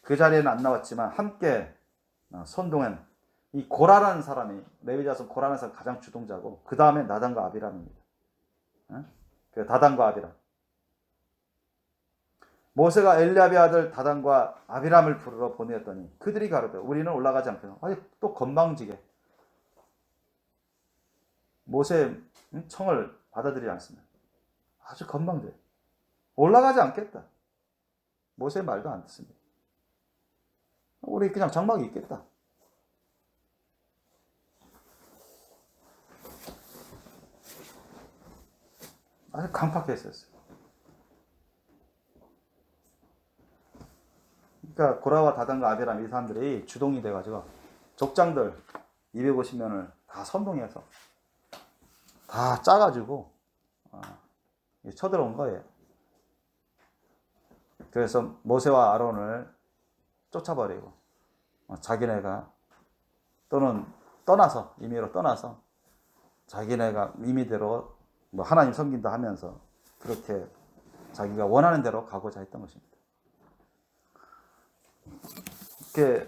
그 자리에는 안 나왔지만 함께 선동한 이 고라라는 사람이, 레위자손 고라라는 사람이 가장 주동자고, 그 다음에 나단과 아비람입니다. 그 다단과 아비람. 모세가 엘리압의 아들 다단과 아비람을 부르러 보내었더니 그들이 가로되 우리는 올라가지 않겠노. 아니 또 건방지게 모세의 청을 받아들이지 않습니다. 아주 건방져요. 올라가지 않겠다. 모세의 말도 안 듣습니다. 우리 그냥 장막이 있겠다. 아주 강팍했었어요. 그러니까 고라와 다단과 아비람 이 사람들이 주동이 돼가지고 족장들 250명을 다 선동해서 다 짜가지고 쳐들어온 거예요. 그래서 모세와 아론을 쫓아버리고 자기네가 또는 떠나서 임의로 떠나서 자기네가 임의대로 뭐 하나님 섬긴다 하면서 그렇게 자기가 원하는 대로 가고자 했던 것입니다. 이렇게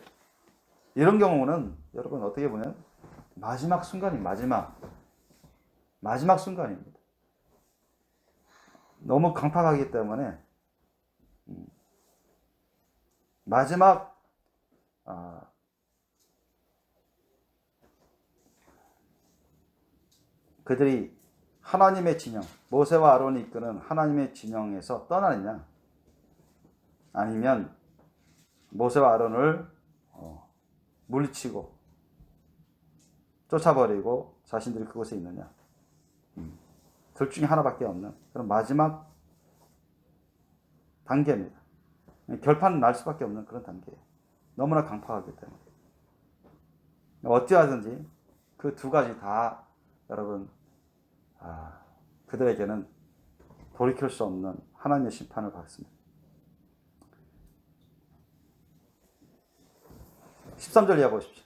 이런 경우는 여러분 어떻게 보면 마지막 순간이 마지막 순간입니다. 너무 강팍하기 때문에 마지막 그들이 하나님의 진영, 모세와 아론이 이끄는 하나님의 진영에서 떠나느냐, 아니면 모세와 아론을 물리치고 쫓아버리고 자신들이 그곳에 있느냐, 둘 중에 하나밖에 없는 그런 마지막 단계입니다. 결판은 날 수밖에 없는 그런 단계예요. 너무나 강팍하기 때문에. 어찌하든지 그 두 가지 다 여러분 그들에게는 돌이킬 수 없는 하나님의 심판을 받습니다. 13절 이하 보십시오.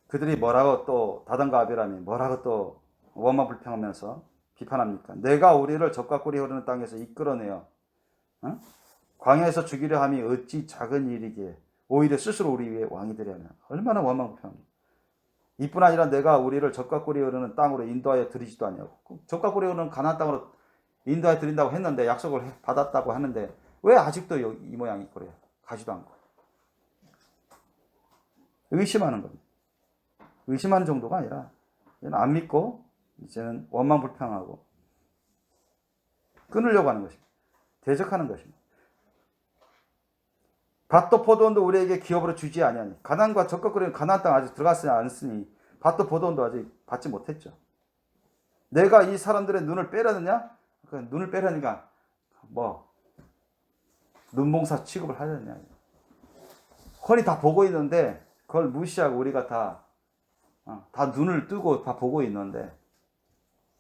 그들이 뭐라고 또 다단과 아비람이 뭐라고 또 원망 불평하면서 비판합니까? 내가 우리를 적과 꿀이 흐르는 땅에서 이끌어내어 광야에서 죽이려 함이 어찌 작은 일이기에 오히려 스스로 우리 위에 왕이 되려냐. 얼마나 원망 불평합니까? 이뿐 아니라 내가 우리를 적과 꿀이 흐르는 땅으로 인도하여 드리지도 아니하고, 적과 꿀이 흐르는 가나안 땅으로 인도하여 드린다고 했는데, 약속을 받았다고 하는데 왜 아직도 이 모양이 그래요? 가지도 않고. 의심하는 겁니다. 의심하는 정도가 아니라 이제는 안 믿고 이제는 원망 불평하고 끊으려고 하는 것입니다. 대적하는 것입니다. 밭도 포도원도 우리에게 기업으로 주지 아니하니. 가나안과 적과 꿀이 가나안 땅 아직 들어갔지 않으니 밭도 포도원도 아직 받지 못했죠. 내가 이 사람들의 눈을 빼려느냐? 눈을 빼려니까 뭐 눈봉사 취급을 하려느냐. 훤히 다 보고 있는데 그걸 무시하고 우리가 다 눈을 뜨고 다 보고 있는데,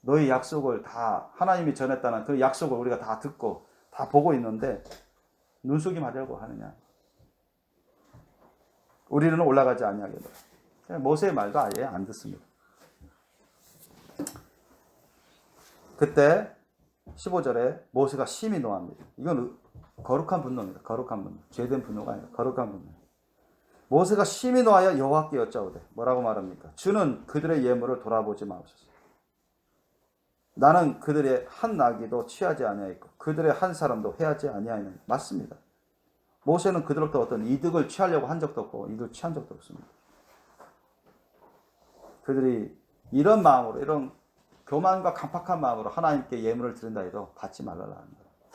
너희 약속을 다 하나님이 전했다는 그 약속을 우리가 다 듣고 다 보고 있는데 눈속임 하려고 하느냐. 우리는 올라가지 아니하겠노라. 모세의 말도 아예 안 듣습니다. 그때 15절에 모세가 심히 노합니다. 이건 거룩한 분노입니다. 거룩한 분노. 죄된 분노가 아니라 거룩한 분노. 모세가 심히 노하여 여호와께 여짜오되 뭐라고 말합니까? 주는 그들의 예물을 돌아보지 마옵소서. 나는 그들의 한 나귀도 취하지 아니하였고 그들의 한 사람도 해하지 아니하였느니. 맞습니다. 모세는 그들로부터 어떤 이득을 취하려고 한 적도 없고 이득을 취한 적도 없습니다. 그들이 이런 마음으로, 이런 교만과 강팍한 마음으로 하나님께 예물을 드린다 해도 받지 말라는 거예요.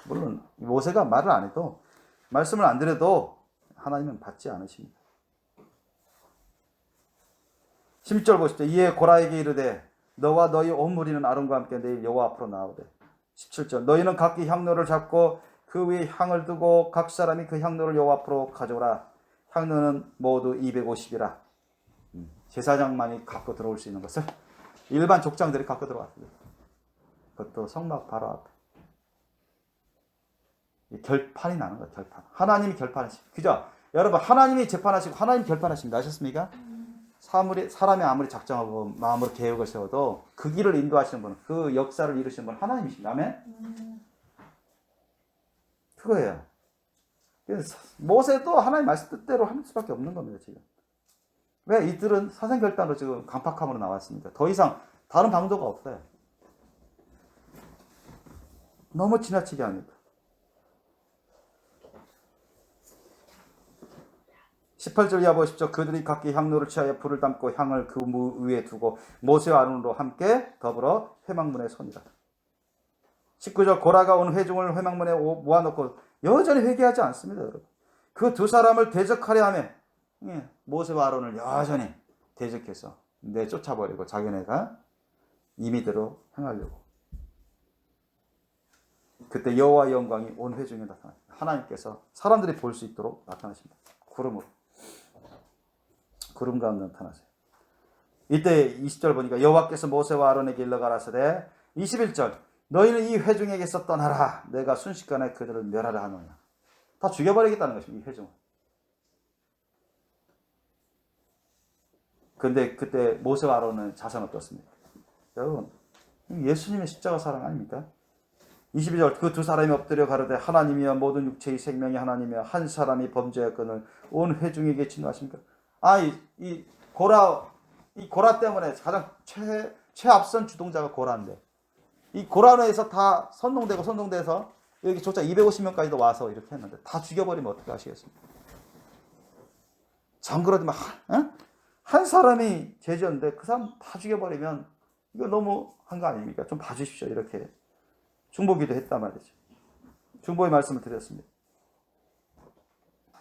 물론 모세가 말을 안 해도, 말씀을 안 드려도 하나님은 받지 않으십니다. 16절 보십시오. 이에 고라에게 이르되 너와 너희 온 무리는 아론과 함께 내일 여호와 앞으로 나오되. 17절 너희는 각기 향로를 잡고 그 위에 향을 두고 각 사람이 그 향로를 여호와 앞으로 가져오라. 향로는 모두 250이라. 제사장만이 갖고 들어올 수 있는 것을 일반 족장들이 갖고 들어왔습니다. 그것도 성막 바로 앞에. 결판이 나는 거예요. 결판. 하나님이 결판하십니다. 그죠? 여러분 하나님이 재판하시고 하나님 결판하십니다. 아셨습니까? 사람이 아무리 작정하고 마음으로 계획을 세워도 그 길을 인도하시는 분, 그 역사를 이루시는 분 하나님이십니다. 아멘? 그거예요. 그래서 모세도 하나님 말씀 뜻대로 할 수밖에 없는 겁니다. 지금. 왜 이들은 사생결단으로 지금 강팍함으로 나왔습니까? 더 이상 다른 방도가 없어요. 너무 지나치게 합니다. 18절 이하 보십시오. 그들이 각기 향로를 취하여 불을 담고 향을 그 무 위에 두고 모세와 아론으로 함께 더불어 회막문에 서니라. 19절 고라가 온 회중을 회막문에 모아놓고 여전히 회개하지 않습니다. 여러분. 그 두 사람을 대적하려 하며 모세와 아론을 여전히 대적해서 내쫓아버리고 자기네가 임의대로 행하려고. 그때 여호와의 영광이 온 회중에 나타나십니다. 하나님께서 사람들이 볼 수 있도록 나타나십니다. 구름으로. 구름 가운데 나타나세요. 이때 20절 보니까 여호와께서 모세와 아론에게 일러 가라사대 21절 너희는 이 회중에게서 떠나라. 내가 순식간에 그들을 멸하라 하노냐. 다 죽여버리겠다는 것입니다. 이 회중을. 그런데 그때 모세와 아론은 자세는 어떻습니까? 여러분 예수님의 십자가 사랑 아닙니까? 22절 그 두 사람이 엎드려 가로되 하나님이여 모든 육체의 생명이 하나님이여 한 사람이 범죄하거늘 온 회중에게 진노하십니까? 이 고라 때문에 가장 최앞선 주동자가 고라인데 이 고라에서 다 선동돼서 여기 조차 250명까지도 와서 이렇게 했는데 다 죽여버리면 어떻게 하시겠습니까? 장그러지만 한 사람이 죄지었는데 그 사람 다 죽여버리면 이거 너무 한 거 아닙니까? 좀 봐주십시오. 이렇게 중보기도 했단 말이죠. 중보의 말씀을 드렸습니다.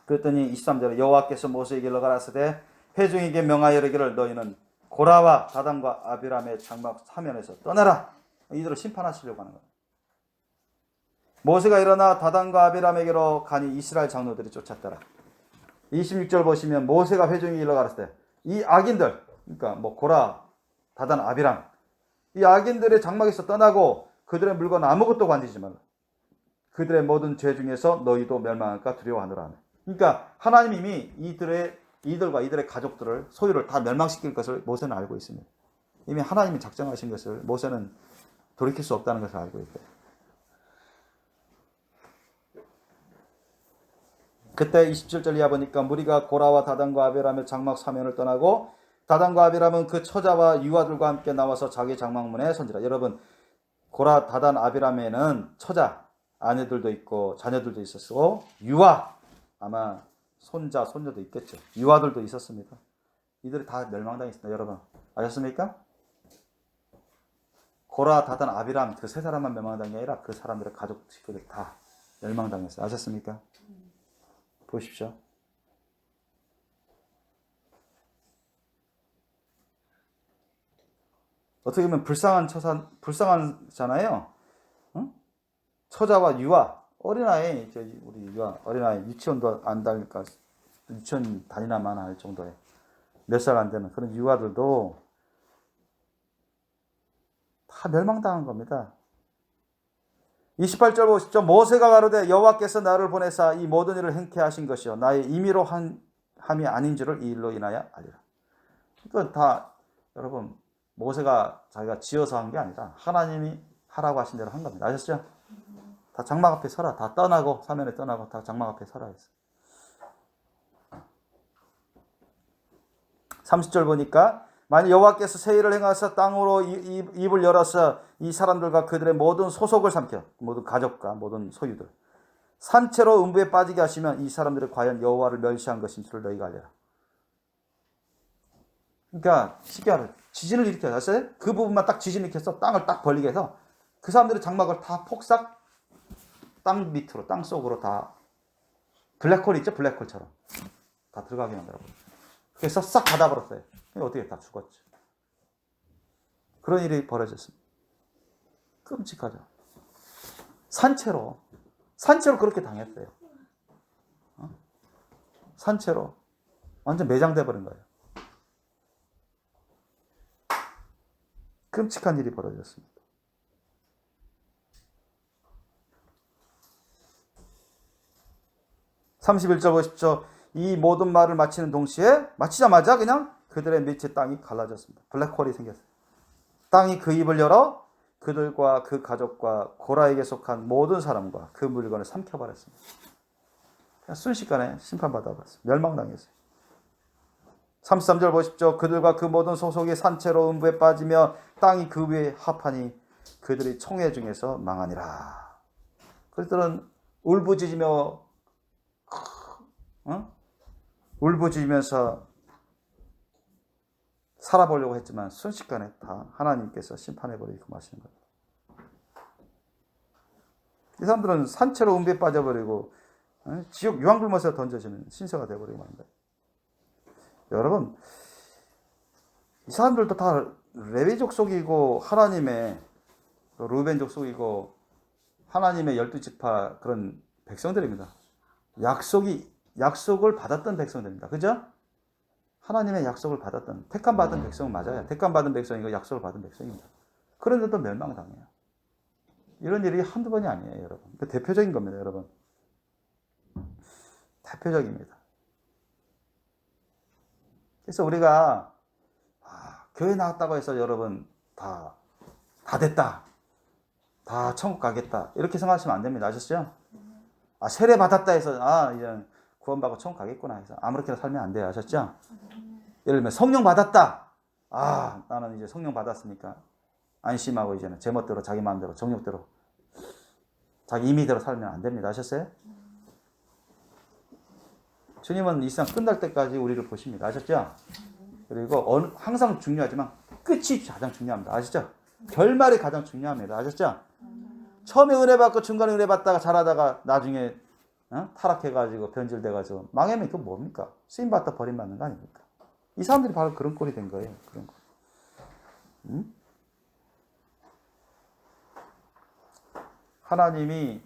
그랬더니 23절에 여호와께서 모세에게 일러 가라사대 회중에게 명하여 이르기를 너희는 고라와 다단과 아비람의 장막 사면에서 떠나라. 이들을 심판하시려고 하는 거예요. 모세가 일어나 다단과 아비람에게로 가니 이스라엘 장로들이 쫓았더라. 26절 보시면 모세가 회중에게 일러 가라사대 이 악인들 그러니까 뭐 고라, 다단, 아비람 이 악인들의 장막에서 떠나고 그들의 물건 아무것도 만지지 말라. 그들의 모든 죄 중에서 너희도 멸망할까 두려워하노라. 그러니까 하나님이 이미 이들과 이들의 가족들을 소유를 다 멸망시킬 것을 모세는 알고 있습니다. 이미 하나님이 작정하신 것을 모세는 돌이킬 수 없다는 것을 알고 있대요. 그때 27절 이하 보니까 무리가 고라와 다단과 아비람의 장막 사면을 떠나고 다단과 아비람은 그 처자와 유아들과 함께 나와서 자기 장막문에 선지라. 여러분 고라, 다단, 아비람에는 처자, 아내들도 있고 자녀들도 있었고 유아, 아마 손자, 손녀도 있겠죠. 유아들도 있었습니다. 이들이 다 멸망당했습니다. 여러분 아셨습니까? 고라, 다단, 아비람 그 세 사람만 멸망당한 게 아니라 그 사람들의 가족 식구들 다 멸망당했어요. 아셨습니까? 보십시오. 어떻게 보면 불쌍하잖아요. 응? 처자와 유아, 어린아이, 우리 유아, 어린아이 유치원도 안 다니까 유치원 다니나만 할 정도의 몇 살 안 되는 그런 유아들도 다 멸망당한 겁니다. 28절 보십시오. 모세가 가로되 여호와께서 나를 보내사 이 모든 일을 행케 하신 것이요 나의 임의로 함이 아닌 줄을 이 일로 인하여 알리라. 이건 다 여러분 모세가 자기가 지어서 한 게 아니라 하나님이 하라고 하신 대로 한 겁니다. 아셨죠? 다 장막 앞에 서라. 다 떠나고 사면에 떠나고 다 장막 앞에 서라 했어요. 30절 보니까 만일 여호와께서 새 일을 행하사 땅으로 입을 열어서 이 사람들과 그들의 모든 소속을 삼켜 모든 가족과 모든 소유들 산채로 음부에 빠지게 하시면 이 사람들이 과연 여호와를 멸시한 것인지를 너희가 알려라. 그러니까 쉽게 말해 지진을 일으켜요. 아셨어요? 그 부분만 딱 지진을 일으켜서 땅을 딱 벌리게 해서 그 사람들의 장막을 다 폭삭 땅 밑으로 땅 속으로 다 블랙홀 있죠? 블랙홀처럼 다 들어가게 만들어버려요. 그래서 싹 닫아버렸어요. 어떻게 다 죽었죠. 그런 일이 벌어졌습니다. 끔찍하죠. 산채로 그렇게 당했어요. 산채로 완전 매장돼 버린 거예요. 끔찍한 일이 벌어졌습니다. 31절 보십시오. 이 모든 말을 마치는 동시에 마치자마자 그냥 그들의 밑에 땅이 갈라졌습니다. 블랙홀이 생겼어요. 땅이 그 입을 열어 그들과 그 가족과 고라에게 속한 모든 사람과 그 물건을 삼켜버렸습니다. 그냥 순식간에 심판받아버렸어요. 멸망당했어요. 33절 보십시오. 그들과 그 모든 소속이 산채로 음부에 빠지며 땅이 그 위에 합하니 그들이 총회 중에서 망하니라. 그들은 울부짖으며 울부짖으면서 살아보려고 했지만 순식간에 다 하나님께서 심판해버리고 마시는 겁니다. 이 사람들은 산채로 음부에 빠져버리고 지옥 유황불못에 던져지는 신세가 되어버리고 맙니다. 여러분, 이 사람들도 다 레위 족속이고 하나님의 루벤 족속이고 하나님의 12지파 그런 백성들입니다. 약속을 받았던 백성들입니다. 그죠? 하나님의 약속을 받았던 택함 받은 백성은 맞아요. 택함 받은 백성이고 약속을 받은 백성입니다. 그런데도 멸망당해요. 이런 일이 한두 번이 아니에요, 여러분. 대표적인 겁니다, 여러분. 대표적입니다. 그래서 우리가 교회 나왔다고 해서 여러분 다 됐다. 다 천국 가겠다. 이렇게 생각하시면 안 됩니다. 아셨죠? 세례 받았다 해서 이제 구원받고 천국 가겠구나 해서 아무렇게나 살면 안 돼요. 아셨죠? 예를 들면 성령 받았다. 나는 이제 성령 받았으니까 안심하고 이제는 제멋대로 자기 마음대로 정욕대로 자기 임의대로 살면 안 됩니다. 아셨어요? 주님은 이 세상 끝날 때까지 우리를 보십니다. 아셨죠? 그리고 항상 중요하지만 끝이 가장 중요합니다. 아시죠? 결말이 가장 중요합니다. 아셨죠? 처음에 은혜 받고 중간에 은혜 받다가 잘하다가 나중에 타락해가지고 변질돼가지고 망하면 그거 뭡니까? 쓰임받다 버림받는 거 아닙니까? 이 사람들이 바로 그런 꼴이 된 거예요. 그런 거. 하나님이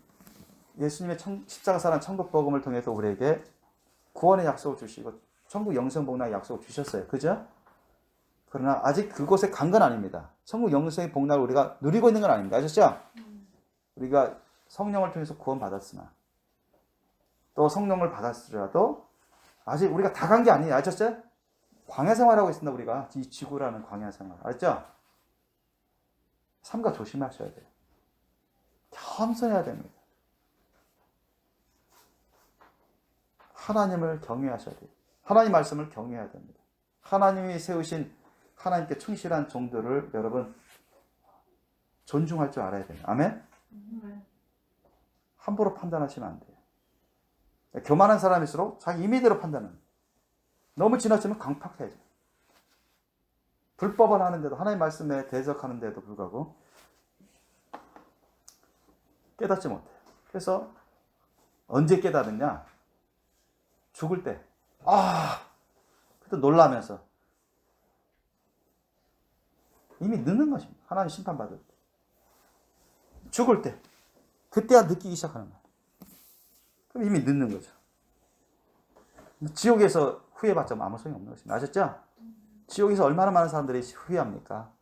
예수님의 십자가사랑 천국복음을 통해서 우리에게 구원의 약속을 주시고 천국 영생복락의 약속을 주셨어요. 그죠? 그러나 아직 그곳에 간 건 아닙니다. 천국 영생의 복락을 우리가 누리고 있는 건 아닙니다. 아셨죠? 우리가 성령을 통해서 구원받았으나 또 성령을 받았으라도 아직 우리가 다 간 게 아니에요. 아셨죠? 광야 생활하고 있습니다. 우리가 이 지구라는 광야 생활. 알죠? 삼가 조심하셔야 돼요. 겸손해야 됩니다. 하나님을 경외하셔야 돼요. 하나님 말씀을 경외해야 됩니다. 하나님이 세우신 하나님께 충실한 종들을 여러분 존중할 줄 알아야 돼요. 아멘? 함부로 판단하시면 안 돼요. 교만한 사람일수록 자기 임의대로 판단은 너무 지나치면 강팍해야죠. 불법을 하는데도 하나님 말씀에 대적하는데도 불구하고 깨닫지 못해요. 그래서 언제 깨닫느냐? 죽을 때. 그때 놀라면서 이미 늦는 것입니다. 하나님 심판받을 때. 죽을 때. 그때야 느끼기 시작하는 거예요. 그럼 이미 늦는 거죠. 지옥에서 후회받자 아무 소용이 없는 것입니다. 아셨죠? 지옥에서 얼마나 많은 사람들이 후회합니까?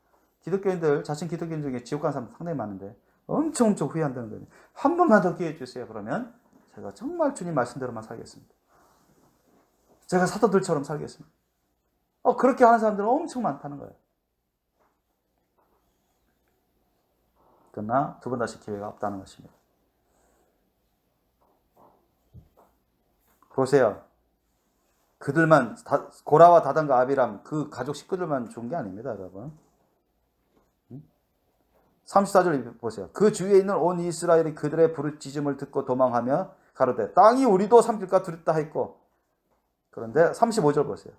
기독교인들, 자신 기독교인 중에 지옥 간 사람 상당히 많은데 엄청 후회한다는 거예요. 한 번만 더 기회 주세요. 그러면 제가 정말 주님 말씀대로만 살겠습니다. 제가 사도들처럼 살겠습니다. 그렇게 하는 사람들은 엄청 많다는 거예요. 그러나 두 번 다시 기회가 없다는 것입니다. 보세요. 그들만 고라와 다단과 아비람 그 가족 식구들만 죽은 게 아닙니다, 여러분. 34절 보세요. 그 주위에 있는 온 이스라엘이 그들의 부르짖음을 듣고 도망하며 가로되 땅이 우리도 삼킬까 두렵다 했고. 그런데 35절 보세요.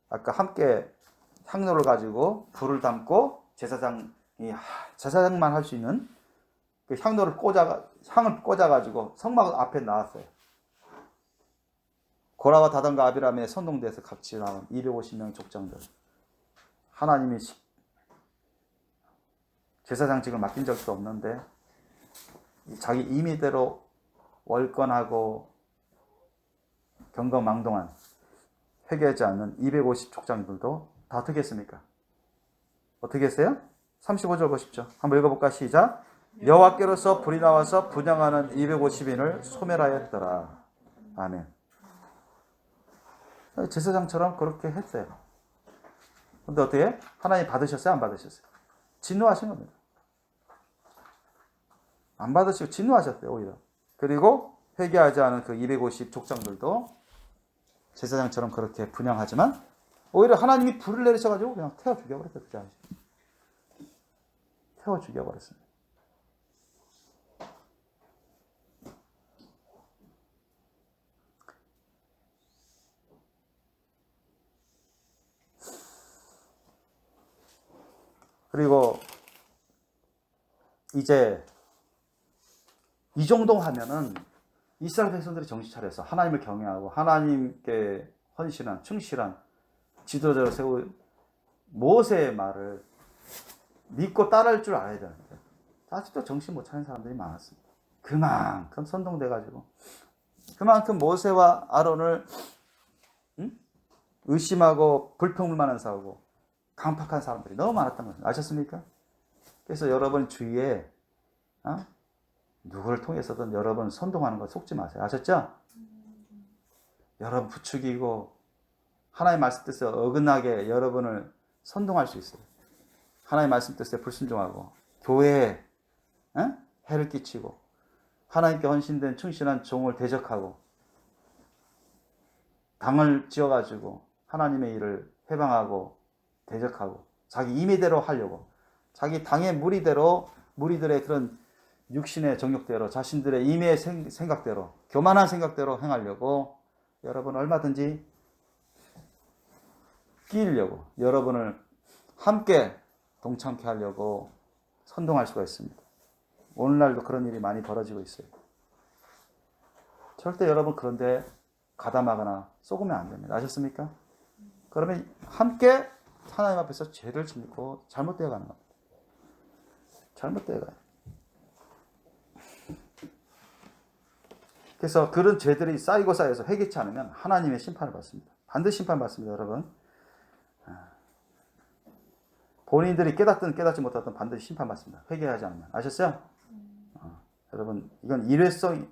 아까 함께 향로를 가지고 불을 담고 제사장만 할 수 있는 그 향을 꽂아가지고 성막 앞에 나왔어요. 고라와 다단과 아비람의 선동대에서 각지 나온 250명 족장들. 하나님이 제사장직을 맡긴 적도 없는데 자기 임의대로 월권하고 경거망동한 회개하지 않는 250 족장들도 다 어떻게 했습니까? 어떻게 했어요? 35절 보십시오. 한번 읽어볼까? 시작. 여호와께로서 불이 나와서 분향하는 250인을 소멸하였더라. 아멘. 제사장처럼 그렇게 했어요. 근데 어떻게? 하나님 받으셨어요? 안 받으셨어요? 진노하신 겁니다. 안 받으시고 진노하셨대요, 오히려. 그리고 회개하지 않은 그 250 족장들도 제사장처럼 그렇게 분양하지만 오히려 하나님이 불을 내리셔가지고 그냥 태워 죽여버렸어요. 그 자식. 태워 죽여버렸습니다. 그리고 이제 이 정도 하면은 이스라엘 백성들이 정신 차려서 하나님을 경외하고 하나님께 헌신한 충실한 지도자를 세운 모세의 말을 믿고 따를 줄 알아야 되는데 아직도 정신 못 차린 사람들이 많았습니다. 그만큼 선동돼가지고 그만큼 모세와 아론을 의심하고 불평불만한 사고 강팍한 사람들이 너무 많았던 거예요. 아셨습니까? 그래서 여러분 주위에 누구를 통해서든 여러분 선동하는 거 속지 마세요. 아셨죠? 여러분 부추기고 하나님의 말씀 뜻에 어긋나게 여러분을 선동할 수 있어요. 하나님의 말씀 뜻에 불순종하고 교회에 해를 끼치고 하나님께 헌신된 충실한 종을 대적하고 당을 지어가지고 하나님의 일을 해방하고 대적하고 자기 임의대로 하려고 자기 당의 무리들의 그런 육신의 정욕대로 자신들의 임의의 생각대로 교만한 생각대로 행하려고 여러분 얼마든지 끼려고 여러분을 함께 동참케 하려고 선동할 수가 있습니다. 오늘날도 그런 일이 많이 벌어지고 있어요. 절대 여러분 그런데 가담하거나 속으면 안 됩니다. 아셨습니까? 그러면 함께 하나님 앞에서 죄를 짓고 잘못되어 가는 겁니다. 잘못되어 가요. 그래서 그런 죄들이 쌓이고 쌓여서 회개치 않으면 하나님의 심판을 받습니다. 반드시 심판을 받습니다, 여러분. 본인들이 깨닫든 깨닫지 못하든 반드시 심판받습니다. 회개하지 않으면. 아셨어요? 여러분, 이건 일회성,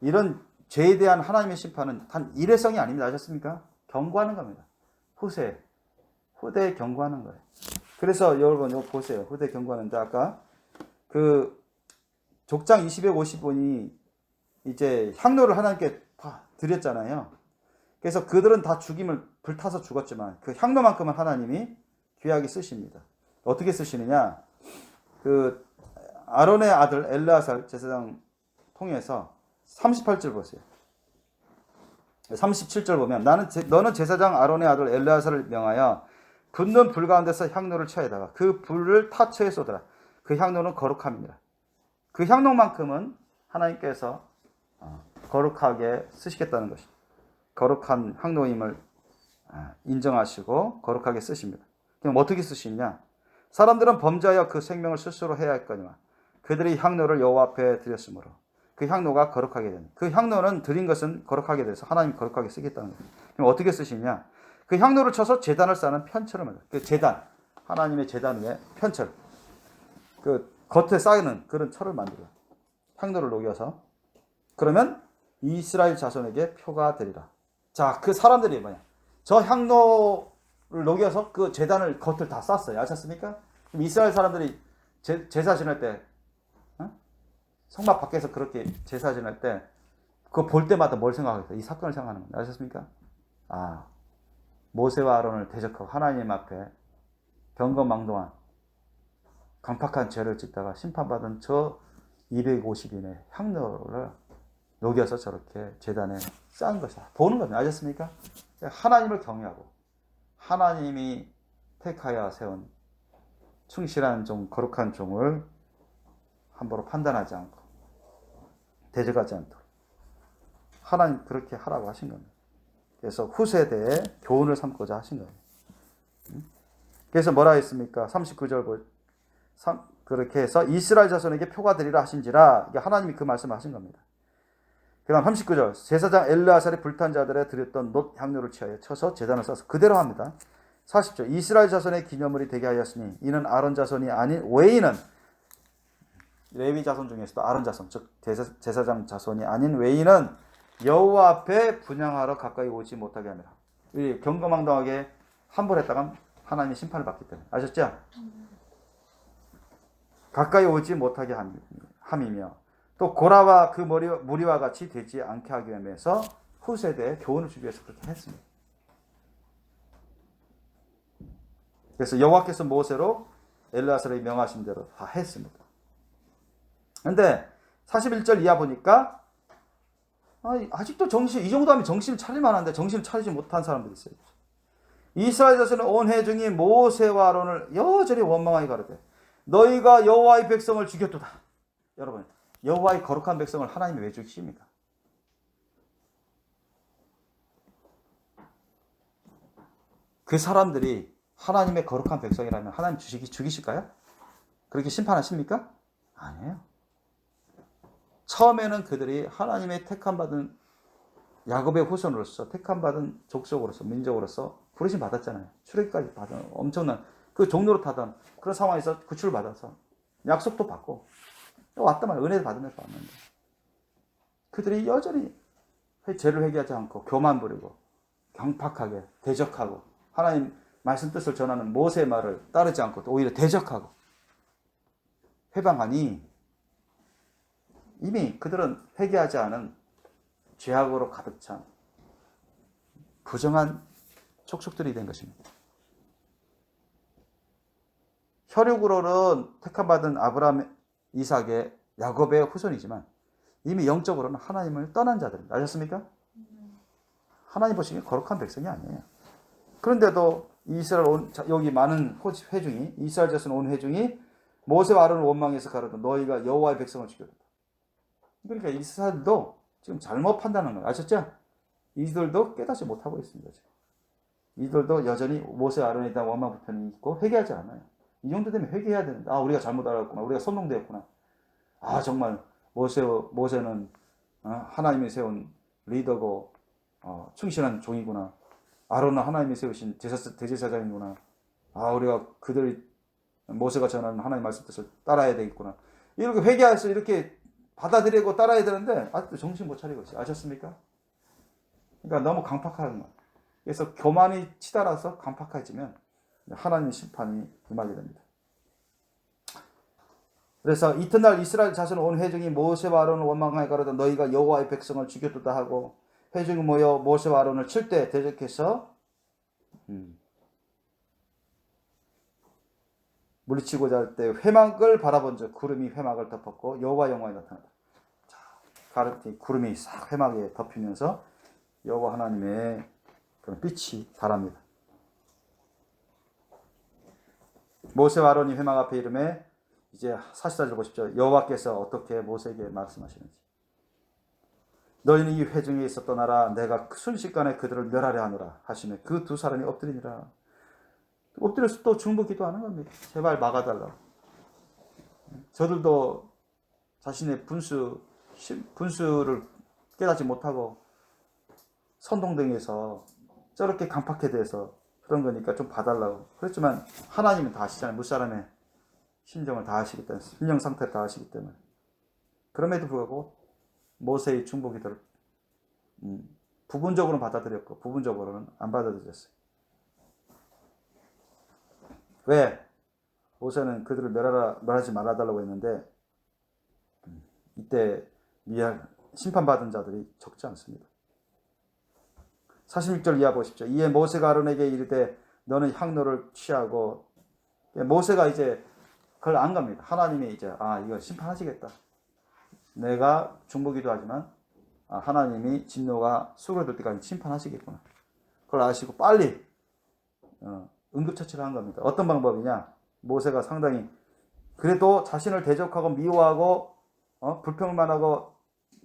이런 죄에 대한 하나님의 심판은 단 일회성이 아닙니다. 아셨습니까? 경고하는 겁니다. 후대에 경고하는 거예요. 그래서 여러분, 이거 보세요. 후대에 경고하는데, 아까 그 족장 250원이 이제 향로를 하나님께 다 드렸잖아요. 그래서 그들은 다 죽임을 불타서 죽었지만 그 향로만큼은 하나님이 귀하게 쓰십니다. 어떻게 쓰시느냐? 그 아론의 아들 엘르아살 제사장 통해서 38절 보세요. 37절 보면 너는 제사장 아론의 아들 엘르아살을 명하여 붙는 불 가운데서 향로를 처에다가 그 불을 타처에 쏟으라. 그 향로는 거룩함이니라. 그 향로만큼은 하나님께서 거룩하게 쓰시겠다는 것입니다. 거룩한 향로임을 인정하시고 거룩하게 쓰십니다. 그럼 어떻게 쓰시느냐? 사람들은 범죄하여 그 생명을 스스로 해야 할 거니와 그들이 향로를 여호와 앞에 드렸으므로 그 향로가 거룩하게 되는. 그 향로는 드린 것은 거룩하게 돼서 하나님 거룩하게 쓰겠다는 거예요. 그럼 어떻게 쓰시냐? 그 향로를 쳐서 제단을 쌓는 편철을 만들어요. 그 제단, 하나님의 제단 위에 편철, 그 겉에 쌓이는 그런 철을 만들어요. 향로를 녹여서. 그러면 이스라엘 자손에게 표가 되리라. 자, 그 사람들이 뭐냐? 저 향로를 녹여서 그 제단을 겉을 다 쌌어요. 아셨습니까? 그럼 이스라엘 사람들이 제사 지낼 때, 성막 밖에서 그렇게 제사 지낼 때, 그거 볼 때마다 뭘 생각하겠어요? 이 사건을 생각하는 겁니다. 아셨습니까? 모세와 아론을 대적하고 하나님 앞에 경거망동한 강팍한 죄를 짓다가 심판받은 저 250인의 향로를 녹여서 저렇게 제단에 쌓은 것이다. 보는 겁니다. 아셨습니까? 하나님을 경외하고 하나님이 택하여 세운 충실한 종, 거룩한 종을 함부로 판단하지 않고 대적하지 않도록 하나님 그렇게 하라고 하신 겁니다. 그래서 후세대에 교훈을 삼고자 하신 거예요. 그래서 뭐라 했습니까? 39절 그렇게 해서 이스라엘 자손에게 표가 되리라 하신지라 하나님이 그 말씀을 하신 겁니다. 그 다음 39절 제사장 엘르아살이 불탄 자들에 드렸던 놋 향료를 취하여 쳐서 제단을 쌓아서 그대로 합니다. 40절 이스라엘 자손의 기념물이 되게 하였으니 이는 아론 자손이 아닌 외인은 레위 자손 중에서도 아론 자손 즉 제사장 자손이 아닌 외인은 여호와 앞에 분향하러 가까이 오지 못하게 함이라. 이 경거망동하게 함부로 했다간 하나님의 심판을 받기 때문에. 아셨죠? 가까이 오지 못하게 함이며 또 고라와 그 무리와 같이 되지 않게 하기 위해서 후세대에 교훈을 주기 위해서 그렇게 했습니다. 그래서 여호와께서 모세로 엘르아살이 명하신 대로 다 했습니다. 근데 41절 이하 보니까 아직도 이 정도 하면 정신을 차릴 만한데 정신을 차리지 못한 사람들이 있어요. 이스라엘 자손은 온 회중이 모세와 아론을 여전히 원망하게 가르되 너희가 여호와의 백성을 죽였도다. 여러분, 여호와의 거룩한 백성을 하나님이 왜 죽이십니까? 그 사람들이 하나님의 거룩한 백성이라면 하나님 죽이실까요? 그렇게 심판하십니까? 아니에요. 처음에는 그들이 하나님의 택함받은 야곱의 후손으로서 택함받은 족속으로서 민족으로서 부르심 받았잖아요. 출애굽까지 받은 엄청난 그 종로로 타던 그런 상황에서 구출을 받아서 약속도 받고 왔단 말이에요. 은혜를 받으면서 왔는데 그들이 여전히 죄를 회개하지 않고 교만 부리고 경팍하게 대적하고 하나님 말씀 뜻을 전하는 모세의 말을 따르지 않고 오히려 대적하고 회방하니 이미 그들은 회개하지 않은 죄악으로 가득 찬 부정한 족속들이 된 것입니다. 혈육으로는 택함받은 아브라함, 이삭의 야곱의 후손이지만 이미 영적으로는 하나님을 떠난 자들입니다. 아셨습니까? 하나님 보시기에 거룩한 백성이 아니에요. 그런데도 이스라엘 여기 많은 회중이 이스라엘 자손 온 회중이 모세와 아론을 원망해서 가르쳐 너희가 여호와의 백성을 죽였다. 그러니까 이스라엘도 지금 잘못 판단하는 거예요. 아셨죠? 이들도 깨닫지 못하고 있습니다. 지금. 이들도 여전히 모세와 아론에 대한 원망 불편이 있고 회개하지 않아요. 이 정도 되면 회개해야 되는데 우리가 잘못 알았구나. 우리가 선동되었구나. 정말 모세는 하나님이 세운 리더고 충실한 종이구나. 아론은 하나님이 세우신 대제사장이구나. 우리가 모세가 전하는 하나님의 말씀 뜻을 따라야 되겠구나. 이렇게 회개해서 이렇게 받아들이고 따라야 되는데 아직도 정신 못 차리고 있어요. 아셨습니까? 그러니까 너무 강팍한 거예요. 그래서 교만이 치달아서 강팍해지면 하나님의 심판이 임하게 됩니다. 그래서 이튿날 이스라엘 자손 온 회중이 모세와 아론을 원망하여 가로되 너희가 여호와의 백성을 죽였도다 하고 회중이 모여 모세와 아론을 칠 때 대적해서 물리치고자 할 때 회막을 바라본즉 구름이 회막을 덮었고 여호와 영광이 나타났다. 가르티 구름이 싹 회막에 덮이면서 여호와 하나님의 그런 빛이 바랍니다. 모세와 아론이 회막 앞에 이름에 이제 44절 보십시오. 여호와께서 어떻게 모세에게 말씀하시는지. 너희는 이 회중에 있어 떠나라. 내가 순식간에 그들을 멸하려 하노라 하시며 그 두 사람이 엎드리니라. 엎드려서 또 중보 기도하는 겁니다. 제발 막아달라고. 저들도 자신의 분수를 깨닫지 못하고 선동등에서 저렇게 강팍해 대해서 그런 거니까 좀 봐달라고. 그렇지만 하나님은 다 아시잖아요. 무사람의 심정을 다 아시기 때문에, 심령 상태를 다 아시기 때문에. 그럼에도 불구하고 모세의 중보 기도를 부분적으로는 받아들였고 부분적으로는 안 받아들였어요. 왜? 모세는 그들을 멸하지 말아달라고 했는데 이때 심판받은 자들이 적지 않습니다. 46절 이하 보십시오. 이에 모세가 아론에게 이르되 너는 향로를 취하고 모세가 이제 그걸 안 갑니다. 하나님이 이제 이거 심판하시겠다. 내가 중보기도 하지만 하나님이 진노가 수그러들 때까지 심판하시겠구나. 그걸 아시고 빨리 응급처치를 한 겁니다. 어떤 방법이냐? 모세가 상당히 그래도 자신을 대적하고 미워하고 불평만 하고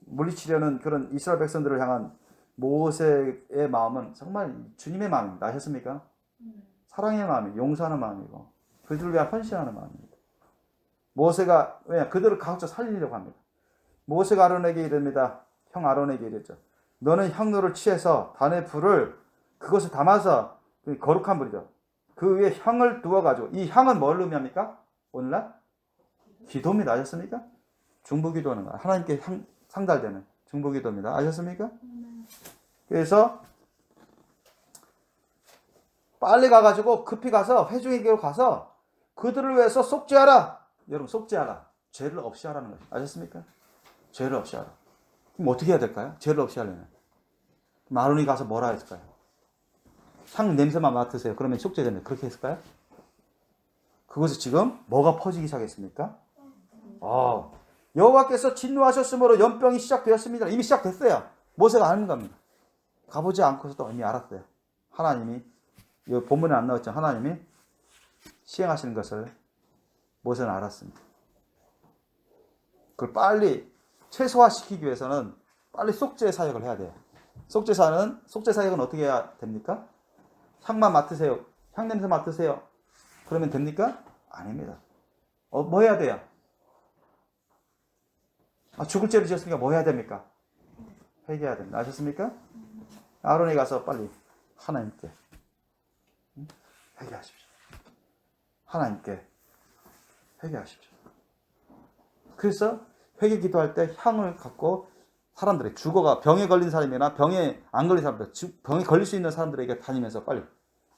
물리치려는 그런 이스라엘 백성들을 향한 모세의 마음은 정말 주님의 마음입니다. 아셨습니까? 사랑의 마음이 용서하는 마음이고 그들을 위해 헌신하는 마음입니다. 모세가 그들을 가급적 살리려고 합니다. 모세가 아론에게 이릅니다. 형 아론에게 이랬죠. 너는 향로를 취해서 단의 불을 그것을 담아서 거룩한 불이죠. 그 위에 향을 두어가지고 이 향은 뭘 의미합니까? 오늘날 기도입니다. 아셨습니까? 중보기도하는 거야. 하나님께 상달되는 중보기도입니다. 아셨습니까? 그래서 빨리 가가지고 급히 가서 회중에게로 가서 그들을 위해서 속죄하라. 여러분 속죄하라. 죄를 없이 하라는 거죠. 아셨습니까? 죄를 없이 하라. 그럼 어떻게 해야 될까요? 죄를 없이 하려면. 그럼 아론이 가서 뭐라 했을까요? 향 냄새만 맡으세요. 그러면 속죄되는 그렇게 했을까요? 그것이 지금 뭐가 퍼지기 시작했습니까? 여호와께서 진노하셨으므로 연병이 시작되었습니다. 이미 시작됐어요. 모세가 아는 겁니다. 가보지 않고서도 이미 알았어요. 하나님이 이 본문에 안 나왔지만 하나님이 시행하시는 것을 모세는 알았습니다. 그걸 빨리 최소화시키기 위해서는 빨리 속죄 사역을 해야 돼요. 속죄 사역은 어떻게 해야 됩니까? 향만 맡으세요. 향 냄새 맡으세요. 그러면 됩니까? 아닙니다. 뭐 해야 돼요? 죽을 죄를 지었으니까 뭐 해야 됩니까? 회개해야 됩니다. 아셨습니까? 아론이 가서 빨리 하나님께 회개하십시오. 하나님께 회개하십시오. 그래서 회개 기도할 때 향을 갖고 사람들이 죽어가 병에 걸린 사람이나 병에 안 걸린 사람들, 병에 걸릴 수 있는 사람들에게 다니면서 빨리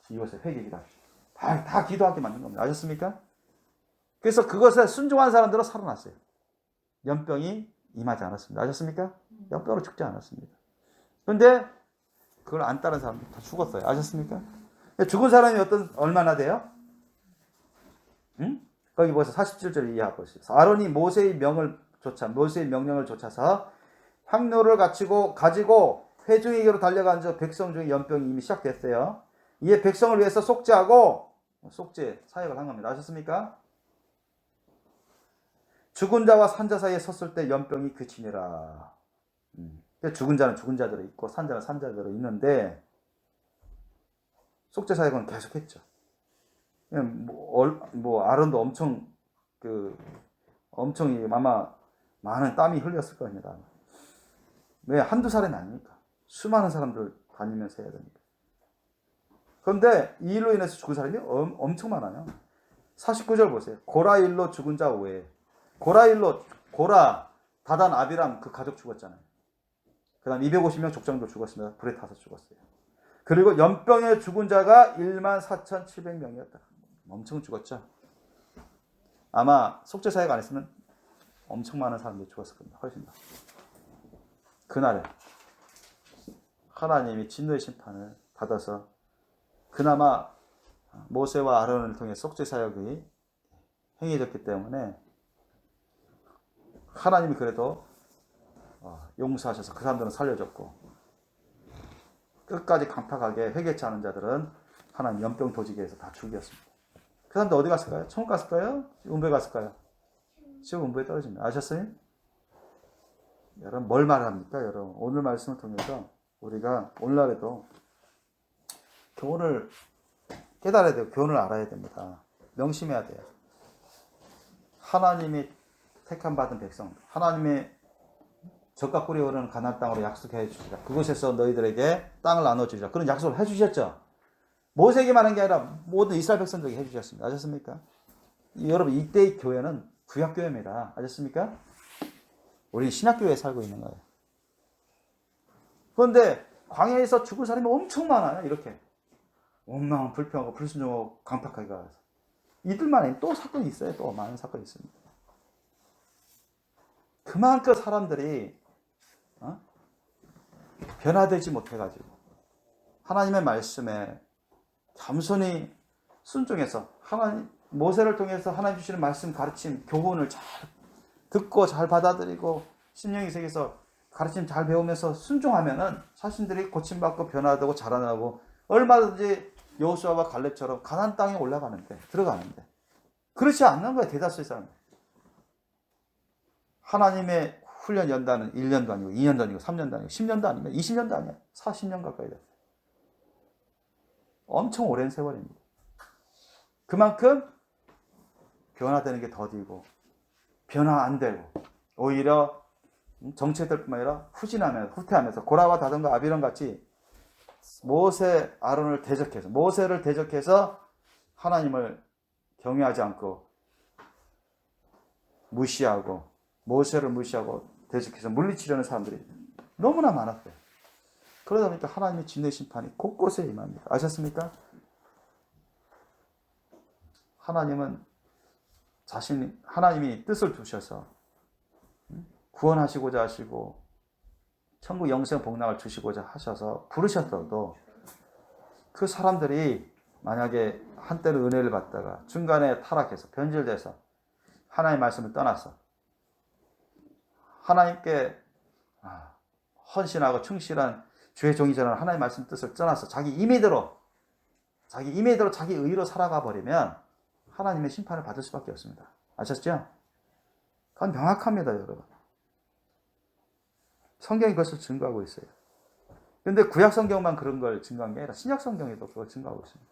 이것을 회개 기도하십시오. 다 기도하게 만든 겁니다. 아셨습니까? 그래서 그것에 순종한 사람들은 살아났어요. 연병이 임하지 않았습니다. 아셨습니까? 연병으로 죽지 않았습니다. 그런데 그걸 안 따른 사람들 다 죽었어요. 아셨습니까? 죽은 사람이 얼마나 돼요? 거기 보세요. 47절 이하 보세요. 아론이 모세의 명령을 쫓아서 향로를 가지고 회중에게로 달려간 저 백성 중에 연병이 이미 시작됐어요. 이에 백성을 위해서 속죄 사역을 한 겁니다. 아셨습니까? 죽은 자와 산자 사이에 섰을 때 연병이 그치니라. 죽은 자는 죽은 자대로 있고 산자는 산자대로 있는데 속죄 사역은 계속했죠. 아론도 엄청 아마 많은 땀이 흘렸을 겁니다. 왜 한두 사람이 아닙니까? 수많은 사람들 다니면서 해야 됩니다. 그런데 이 일로 인해서 죽은 사람이 엄청 많아요. 49절 보세요. 고라 일로 죽은 자 외에 고라, 다단, 아비람 그 가족 죽었잖아요. 그 다음 250명 족장도 죽었습니다. 불에 타서 죽었어요. 그리고 연병에 죽은 자가 14,700명이었다. 엄청 죽었죠. 아마 속죄 사역 안 했으면 엄청 많은 사람들이 죽었을 겁니다. 훨씬 더. 그날에 하나님이 진노의 심판을 받아서 그나마 모세와 아론을 통해 속죄 사역이 행해졌기 때문에 하나님이 그래도 용서하셔서 그 사람들은 살려줬고 끝까지 강팍하게 회개치 않은 자들은 하나님 연병 도지기에서 다 죽였습니다. 그 사람들 어디 갔을까요? 천국 갔을까요? 음부에 갔을까요? 지금 음부에 떨어집니다. 아셨어요? 여러분 뭘 말합니까? 여러분 오늘 말씀을 통해서 우리가 오늘날에도 교훈을 깨달아야 돼요. 교훈을 알아야 됩니다. 명심해야 돼요. 하나님이 택함 받은 백성, 하나님의 젖과 꿀이 흐르는 가나안 땅으로 약속해 주시라. 그곳에서 너희들에게 땅을 나눠주리라. 그런 약속을 해주셨죠. 모세에게만 한 게 아니라 모든 이스라엘 백성들에게 해주셨습니다. 아셨습니까? 여러분 이때의 교회는 구약교회입니다. 아셨습니까? 우리 신약교회에 살고 있는 거예요. 그런데 광야에서 죽을 사람이 엄청 많아요. 이렇게 원망, 불평하고 불순종하고 강팍하게 가서 이들만의 또 사건이 있어요. 또 많은 사건이 있습니다. 그만큼 사람들이 변화되지 못해가지고 하나님의 말씀에 겸손히 순종해서 모세를 통해서 하나님 주시는 말씀 가르침 교훈을 잘 듣고 잘 받아들이고 심령이 새겨서 가르침 잘 배우면서 순종하면은 자신들이 고침받고 변화되고 자라나고 얼마든지 여호수아와 갈렙처럼 가나안 땅에 들어가는데 그렇지 않는 거예요. 대다수의 사람들. 하나님의 훈련 연단은 1년도 아니고 2년도 아니고 3년도 아니고 10년도 아니면 20년도 아니야. 40년 가까이 됐어요. 엄청 오랜 세월입니다. 그만큼 변화되는 게 더디고 변화 안 되고 오히려 정체될 뿐만 아니라 후퇴하면서 고라와 다단과 아비람 같이 모세를 대적해서 하나님을 경외하지 않고 모세를 무시하고 대적해서 물리치려는 사람들이 너무나 많았어요. 그러다 보니까 하나님의 진노의 심판이 곳곳에 임합니다. 아셨습니까? 하나님은 하나님이 뜻을 두셔서 구원하시고자 하시고 천국 영생 복락을 주시고자 하셔서 부르셨어도 그 사람들이 만약에 한때는 은혜를 받다가 중간에 타락해서 변질돼서 하나님의 말씀을 떠나서 하나님께 헌신하고 충실한 주의 종이자는 하나님의 말씀 뜻을 떠나서 자기 임의대로 자기 의로 살아가 버리면 하나님의 심판을 받을 수밖에 없습니다. 아셨죠? 그건 명확합니다, 여러분. 성경이 그것을 증거하고 있어요. 그런데 구약 성경만 그런 걸 증거한 게 아니라 신약 성경에도 그걸 증거하고 있습니다.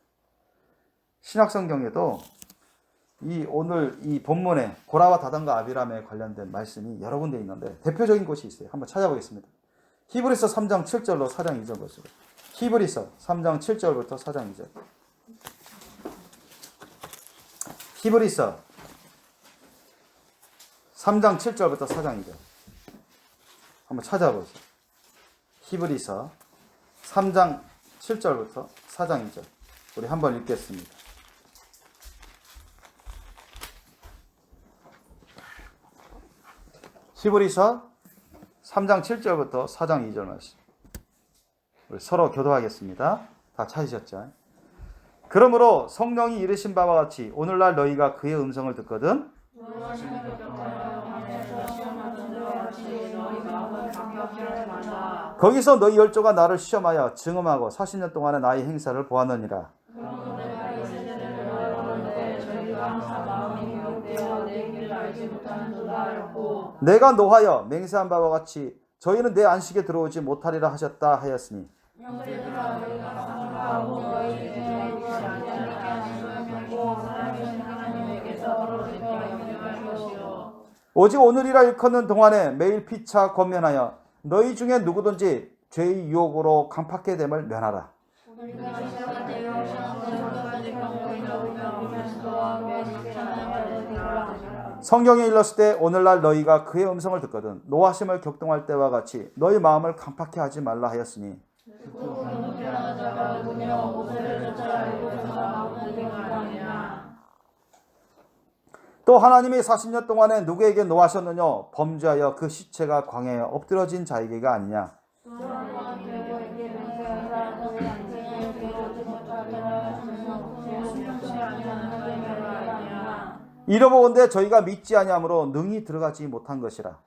신약 성경에도 오늘 이 본문에 고라와 다단과 아비람에 관련된 말씀이 여러 군데 있는데 대표적인 곳이 있어요. 한번 찾아보겠습니다. 히브리서 3장 7절로 4장 2절 보시고. 히브리서 3장 7절부터 4장 2절. 히브리서 3장 7절부터 4장 2절. 한번 찾아보세요. 히브리서 3장 7절부터 4장 2절. 우리 한번 읽겠습니다. 히브리서 3장 7절부터 4장 2절 말씀. 우리 서로 교도하겠습니다. 다 찾으셨죠? 그러므로 성령이 이르신 바와 같이 오늘날 너희가 그의 음성을 듣거든 거기서 너희 열조가 나를 시험하여 증험하고 40년 동안의 나의 행사를 보았느니라. 내가 노하여 맹세한 바와 같이 저희는 내 안식에 들어오지 못하리라 하셨다 하였으니 오직 오늘이라 일컫는 동안에 매일 피차 권면하여 너희 중에 누구든지 죄의 유혹으로 강팍하게 됨을 면하라. 성경에 일렀을 때 오늘날 너희가 그의 음성을 듣거든 노하심을 격동할 때와 같이 너희 마음을 강팍해 하지 말라 하였으니 또 하나님이 40년 동안에 누구에게 노하셨느냐 범죄하여 그 시체가 광야에 엎드러진 자에게가 아니냐. 이러보건대 저희가 믿지 아니하므로 능히 들어가지 못한 것이라.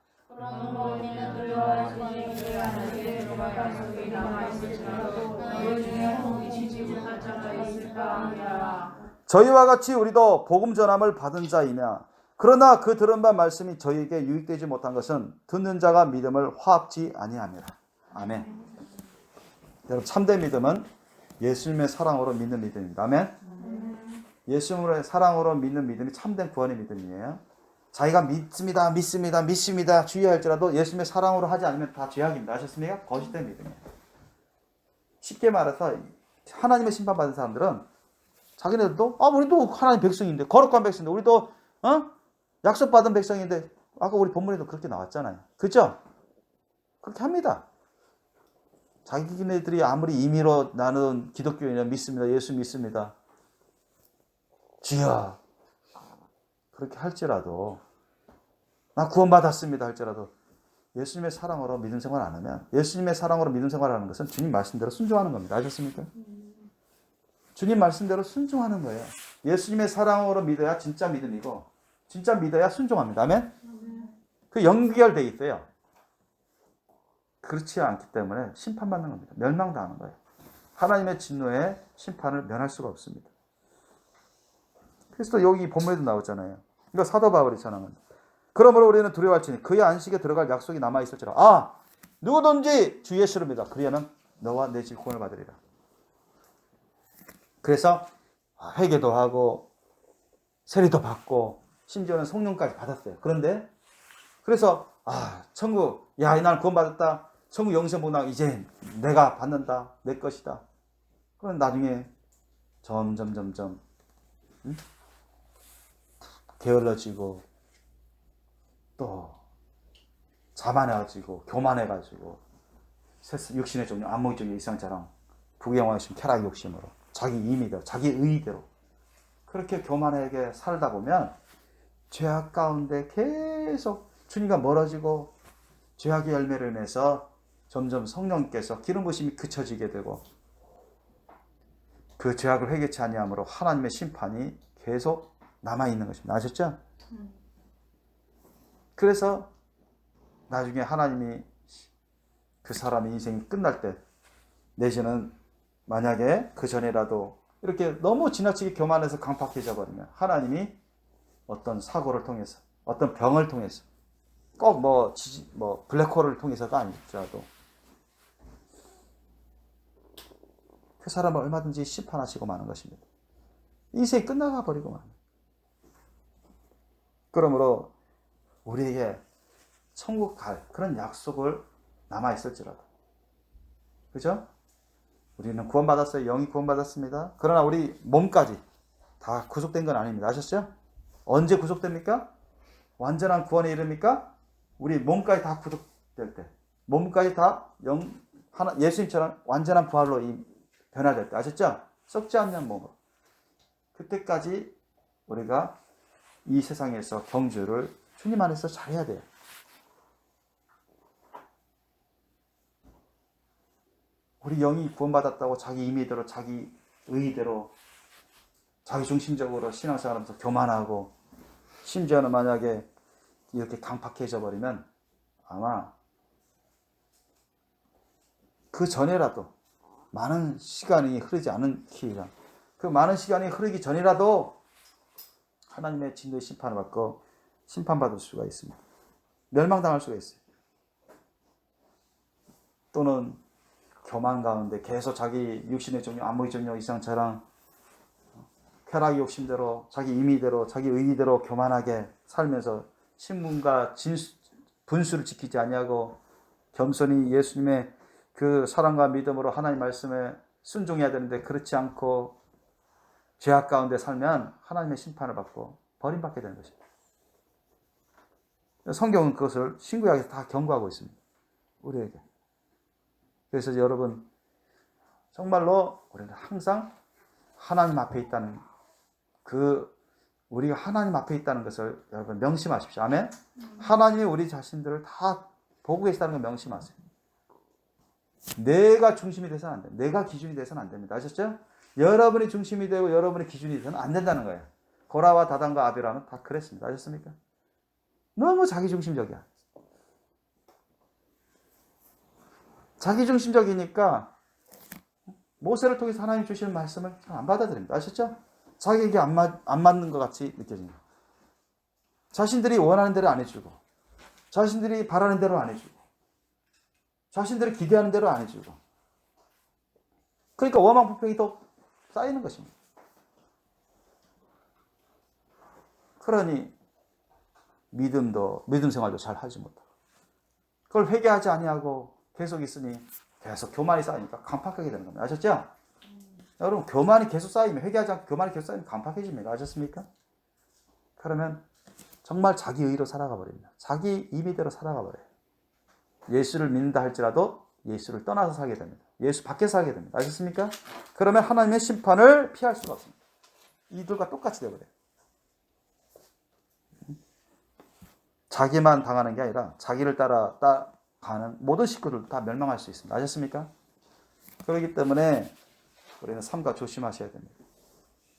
저희와 같이 우리도 복음 전함을 받은 자이며 그러나 그 들은 바 말씀이 저희에게 유익되지 못한 것은 듣는 자가 믿음을 화합지 아니함이라. 아멘. 여러분 참된 믿음은 예수님의 사랑으로 믿는 믿음입니다. 아멘. 예수님의 사랑으로 믿는 믿음이 참된 구원의 믿음이에요. 자기가 믿습니다 주의할지라도 예수님의 사랑으로 하지 않으면 다 죄악입니다. 아셨습니까? 거짓된 믿음이에요. 쉽게 말해서 하나님의 심판받은 사람들은 자기네들도 우리도 하나님 백성인데 거룩한 백성인데 우리도 약속받은 백성인데 아까 우리 본문에도 그렇게 나왔잖아요. 그렇죠? 그렇게 합니다. 자기네들이 아무리 임의로 나는 기독교인이라 믿습니다. 예수 믿습니다. 주여 그렇게 할지라도 나 구원받았습니다 할지라도 예수님의 사랑으로 믿음 생활 안 하면 예수님의 사랑으로 믿음 생활하는 것은 주님 말씀대로 순종하는 겁니다. 아셨습니까? 주님 말씀대로 순종하는 거예요. 예수님의 사랑으로 믿어야 진짜 믿음이고 진짜 믿어야 순종합니다. 아멘? 그 연결되어 있어요. 그렇지 않기 때문에 심판받는 겁니다. 멸망당하는 거예요. 하나님의 진노의 심판을 면할 수가 없습니다. 그래서 여기 본문에도 나오잖아요. 이거 사도 바울이 전한 겁니다. 그러므로 우리는 두려워할지니 그의 안식에 들어갈 약속이 남아있을지라. 누구든지 주 예수를 믿어 그리하면 너와 내 집 구원을 받으리라. 그래서 회개도 하고 세례도 받고 심지어는 성령까지 받았어요. 그런데 그래서 천국 나는 구원받았다. 천국 영생 복락 이제 내가 받는다. 내 것이다. 그럼 나중에 점점 게을러지고 또 자만해가지고 교만해가지고 육신의 종류, 안목의 종류, 이상처럼 부귀영화의 욕심, 쾌락의 욕심으로 자기 임의대로, 자기 의의대로 그렇게 교만하게 살다 보면 죄악 가운데 계속 주님과 멀어지고 죄악의 열매를 내서 점점 성령께서 기름 부심이 그쳐지게 되고 그 죄악을 회개치 아니함으로 하나님의 심판이 계속 남아있는 것입니다. 아셨죠? 그래서 나중에 하나님이 그 사람의 인생이 끝날 때 내지는 만약에 그 전이라도 이렇게 너무 지나치게 교만해서 강팍해져 버리면 하나님이 어떤 사고를 통해서 어떤 병을 통해서 꼭 뭐 블랙홀을 통해서가 아니더라도 그 사람을 얼마든지 심판하시고 마는 것입니다. 인생이 끝나가 버리고 만. 그러므로 우리에게 천국 갈 그런 약속을 남아 있을지라도, 그죠? 우리는 구원받았어요. 영이 구원받았습니다. 그러나 우리 몸까지 다 구속된 건 아닙니다. 아셨죠? 언제 구속됩니까? 완전한 구원에 이릅니까? 우리 몸까지 다 구속될 때, 몸까지 다 예수님처럼 완전한 부활로 변화될 때, 아셨죠? 썩지 않는 몸으로. 그때까지 우리가 이 세상에서 경주를 주님 안에서 잘해야 돼요. 우리 영이 구원받았다고 자기 임의대로, 자기 의의대로, 자기 중심적으로 신앙생활하면서 교만하고 심지어는 만약에 이렇게 강팍해져 버리면 아마 그 전에라도 많은 시간이 흐르지 않기가 그 많은 시간이 흐르기 전이라도 하나님의 진노의 심판을 받고 심판받을 수가 있습니다. 멸망당할 수가 있어요. 또는 교만 가운데 계속 자기 육신의 종류, 안목의 종류, 이상처럼 쾌락의 욕심대로, 자기 임의대로, 자기 의의대로 교만하게 살면서 신분과 분수를 지키지 아니하고 겸손히 예수님의 그 사랑과 믿음으로 하나님 말씀에 순종해야 되는데 그렇지 않고 죄악 가운데 살면 하나님의 심판을 받고 버림받게 되는 것입니다. 성경은 그것을 신구약에서 다 경고하고 있습니다. 우리에게. 그래서 여러분 정말로 우리는 항상 하나님 앞에 있다는 우리가 하나님 앞에 있다는 것을 여러분 명심하십시오. 아멘. 하나님이 우리 자신들을 다 보고 계시다는 걸 명심하세요. 내가 중심이 돼서는 안 됩니다. 내가 기준이 돼서는 안 됩니다. 아셨죠? 여러분이 중심이 되고 여러분이 기준이 돼서는 안 된다는 거예요. 고라와 다단과 아비람은 다 그랬습니다. 아셨습니까? 너무 자기중심적이야. 자기중심적이니까 모세를 통해서 하나님 주시는 말씀을 안 받아들입니다. 아셨죠? 자기에게 안 맞는 것 같이 느껴집니다. 자신들이 원하는 대로 안 해주고 자신들이 바라는 대로 안 해주고 자신들이 기대하는 대로 안 해주고 그러니까 원망 불평이 더 쌓이는 것입니다. 그러니 믿음 생활도 잘 하지 못하고 그걸 회개하지 아니하고 계속 있으니 계속 교만이 쌓이니까 강팍하게 되는 겁니다. 아셨죠? 여러분 교만이 계속 쌓이면 회개하지 않고 교만이 계속 쌓이면 강팍해집니다. 아셨습니까? 그러면 정말 자기 의로 살아가 버립니다. 자기 임의대로 살아가 버려요. 예수를 믿는다 할지라도 예수를 떠나서 살게 됩니다. 예수 밖에서 살게 됩니다. 아셨습니까? 그러면 하나님의 심판을 피할 수가 없습니다. 이들과 똑같이 되어버려요. 자기만 당하는 게 아니라 자기를 따라가는 모든 식구들도 다 멸망할 수 있습니다. 아셨습니까? 그렇기 때문에 우리는 삼가 조심하셔야 됩니다.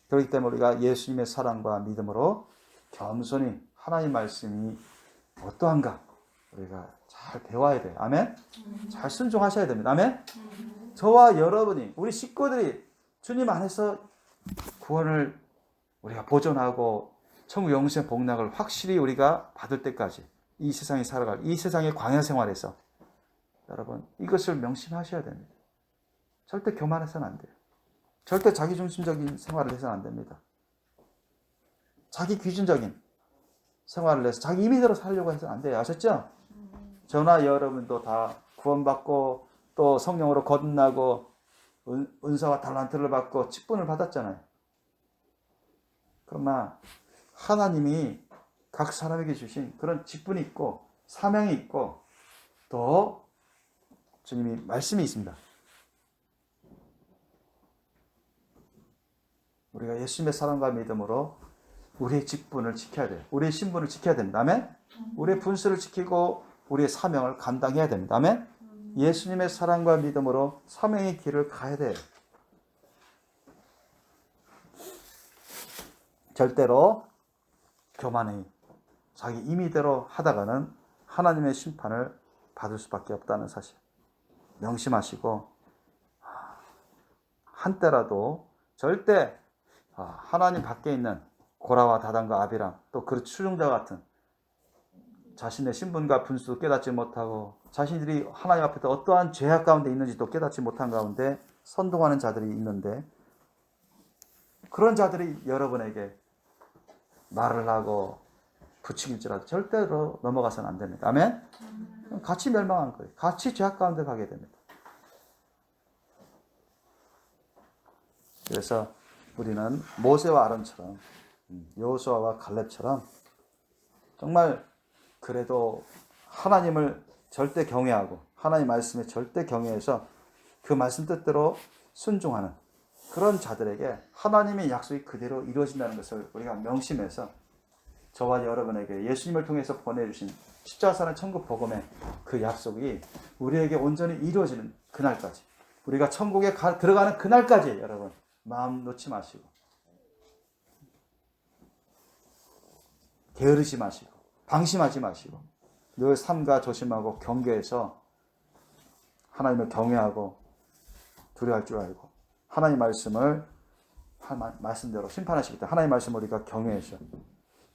그렇기 때문에 우리가 예수님의 사랑과 믿음으로 겸손히 하나님 말씀이 어떠한가 우리가 잘 배워야 돼요. 아멘? 잘 순종하셔야 됩니다. 아멘? 저와 여러분이 우리 식구들이 주님 안에서 구원을 우리가 보존하고 천국 영생의 복락을 확실히 우리가 받을 때까지 이 세상에 살아갈 이 세상의 광야 생활에서 여러분 이것을 명심하셔야 됩니다. 절대 교만해서는 안 돼요. 절대 자기중심적인 생활을 해서는 안 됩니다. 자기 기준적인 생활을 해서 자기 임의대로 살려고 해서는 안 돼요. 아셨죠? 저나 여러분도 다 구원받고 또 성령으로 거듭나고 은사와 달란트를 받고 직분을 받았잖아요. 그러나 하나님이 각 사람에게 주신 그런 직분이 있고 사명이 있고 또 주님이 말씀이 있습니다. 우리가 예수님의 사랑과 믿음으로 우리의 직분을 지켜야 돼요. 우리의 신분을 지켜야 됩니다. 아멘? 우리의 분수를 지키고 우리의 사명을 감당해야 됩니다. 아멘? 예수님의 사랑과 믿음으로 사명의 길을 가야 돼요. 절대로 교만히 자기 임의대로 하다가는 하나님의 심판을 받을 수밖에 없다는 사실 명심하시고, 한때라도 절대 하나님 밖에 있는 고라와 다단과 아비람, 또 그 추종자 같은 자신의 신분과 분수도 깨닫지 못하고 자신들이 하나님 앞에서 어떠한 죄악 가운데 있는지도 깨닫지 못한 가운데 선동하는 자들이 있는데, 그런 자들이 여러분에게 말을 하고 부추길지라도 절대로 넘어가서는 안 됩니다. 아멘? 같이 멸망한 거예요. 같이 죄악 가운데 가게 됩니다. 그래서 우리는 모세와 아론처럼, 여호수아와 갈렙처럼 정말 그래도 하나님을 절대 경외하고 하나님 말씀에 절대 경외해서 그 말씀 뜻대로 순종하는 그런 자들에게 하나님의 약속이 그대로 이루어진다는 것을 우리가 명심해서 저와 여러분에게 예수님을 통해서 보내주신 십자가사는 천국 복음의 그 약속이 우리에게 온전히 이루어지는 그날까지, 우리가 천국에 들어가는 그날까지 여러분 마음 놓지 마시고 게으르지 마시고 방심하지 마시고 늘 삼가 조심하고 경계해서 하나님을 경외하고 두려워할 줄 알고 하나님 말씀을 말씀대로 심판하시기 때문에 하나님 말씀을 우리가 경외해서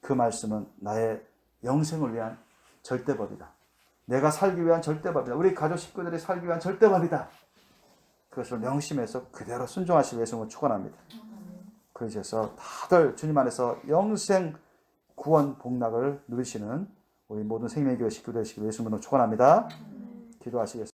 그 말씀은 나의 영생을 위한 절대법이다. 내가 살기 위한 절대법이다. 우리 가족 식구들이 살기 위한 절대법이다. 그것을 명심해서 그대로 순종하실 예수님을 축원합니다. 그래서 다들 주님 안에서 영생 구원 복락을 누리시는 우리 모든 생명의 교회 식구 되시길 예수님으로 축원합니다. 기도하시겠습니다.